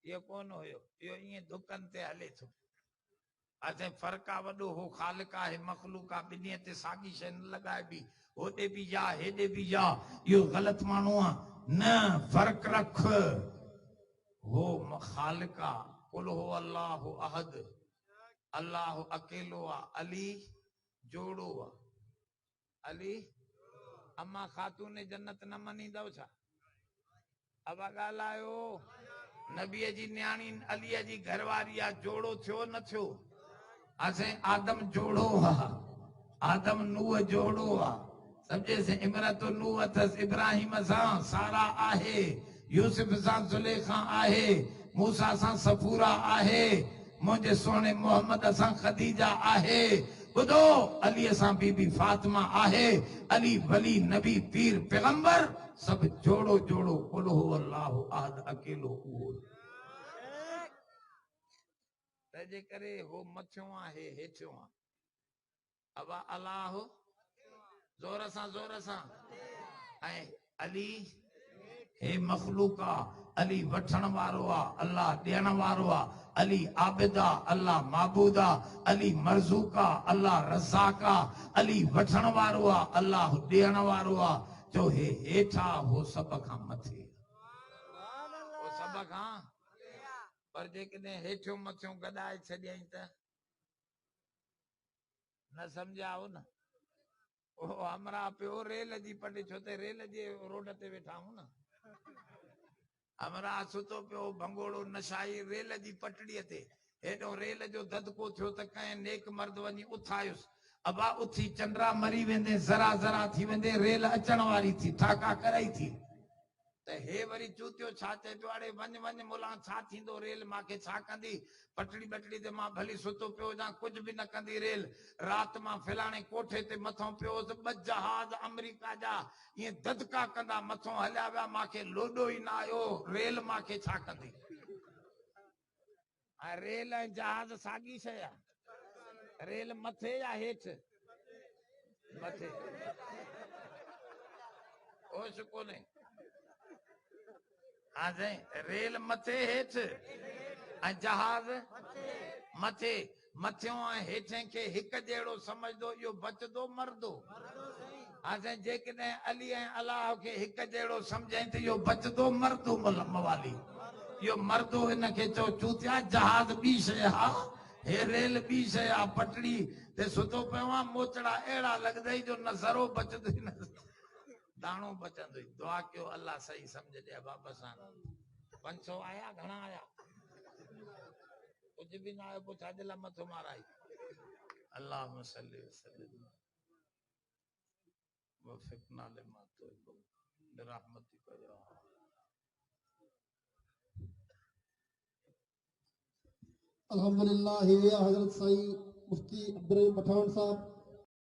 S1: इहो कोन हुयो, इहो ईअं दुकनि ते हले थो। आजे फ़र्क़ु आहे वॾो, हो ख़ालिक आहे मख़लूक आहे, ॿिन्ही ते साॻी शइ न लॻाइबी। होॾे बि या हेॾे बि या, इहो ग़लति माण्हू आहे। न, फ़र्क़ु रख। हो ख़ालिक आहे, कुल हो अल्लाह अहद, अल्लाह अकेलो आहे। अली जोड़ो आहे, अली। अम्मा ख़ातून जन्नत न मञींदव छा? अब ॻाल्हायो, नबीअ जी न्याणी अलीअ जी घरवारी आहे, जोड़ो थियो न थियो? असें आदम जोड़ो आहे, आदम नूह जोड़ो आहे, सम्झे से। इमरत नूह अथसि इब्राहिम सां सारा आहे, यूसुफ सां ज़ुलेखा आहे, मूसा सां सफूरा आहे, मुंहिंजे सोने मोहम्मद सां खदीजा आहे। ॿुधो, अलीअ सां बीबी फातिमा आहे। अली वली नबी पीर पैगंबर सब जोड़ो जोड़ो। कुल हु अल्लाहु अहद, अकेलो उहो। तंहिंजे करे हो मथियों आहे हेठियों आहे। अब अल्लाह ज़ोर सां ऐं अली हे मखलूक आहे। अली वठण वारो आहे, अल्लाह ॾियण वारो आहे। अली आबिद आहे, अल्लाह माबूद आहे। अली मरज़ूक आहे, अल्लाह रज़ाक आहे। अली वठण वारो आहे, अल्लाह ॾियण वारो आहे। जो हे हेठा हो सब खां मथे, हो सब खां। पर जेकॾहिं हेठियों मथियों गॾाए छॾियईं त न सम्झाओ न। ओ हमरा पियो रेल जी पट, छो त रेल जे रोड ते वेठा आहियूं न। हमरा सुतो पियो भंगोड़ो नशाई रेल जी पटड़ीअ ते। हेॾो रेल जो ददको थियो त कंहिं नेक मर्द वञी उथायुसि। अबा उथी चंद्रा मरी वेंदे, ज़रा ज़रा थी वेंदे, रेल अचण वारी थी, ठाका कराई थी। त हे वरी चूतियो छा चए पियो, अड़े वञ वञ मुला, छा थींदो रेल, मूंखे छा कंदी? पटड़ी बटड़ी ते मां भली सुतो पियो हुजां, कुझु बि न कंदी रेल। राति मां फलाणे कोठे ते मथों पियो हुअसि, 2 जहाज अमेरिका जा ईअं ददका कंदा मथों हलिया विया, मूंखे लोॾो ई न आयो। रेल मूंखे छा कंदी? रेल ऐं जहाज साॻी शइ आहे। रेल मथे या हेठि? मथे। होश कोन्हे। रेल मथे हेठि ऐं जहाज मथे। मथियों ऐं हेठें खे हिकु जहिड़ो समझदो, इहो बचंदो मरदो? असां जेकॾहिं अली ऐं अलाह खे हिकु जहिड़ो सम्झाई त इहो बचंदो मर्दो मवाली इहो मर्दो हिनखे चओ चूतिया जहाज ॿी शइ हा हे रेल ॿी शइ आहे पटड़ी ते सुतो पियो आहे मोचड़ा अहिड़ा लॻंदई जो न ज़रो बचंदो न दाणो बचंदो दुआ कयो अल्लाह सही सम्झ ॾे बाबा सां 500 आया घणा आया कुझु बि न आयो पोइ छाजे लाइ मथो माराई अल्लाह सल्ली वसल्लम वफ़िक़ना लिमा तुहिब्बु बिरहमतिक या
S2: अल्हम्दुलिल्लाह हज़रत साईं मुफ्ती अब्दुल रहीम पठान साहब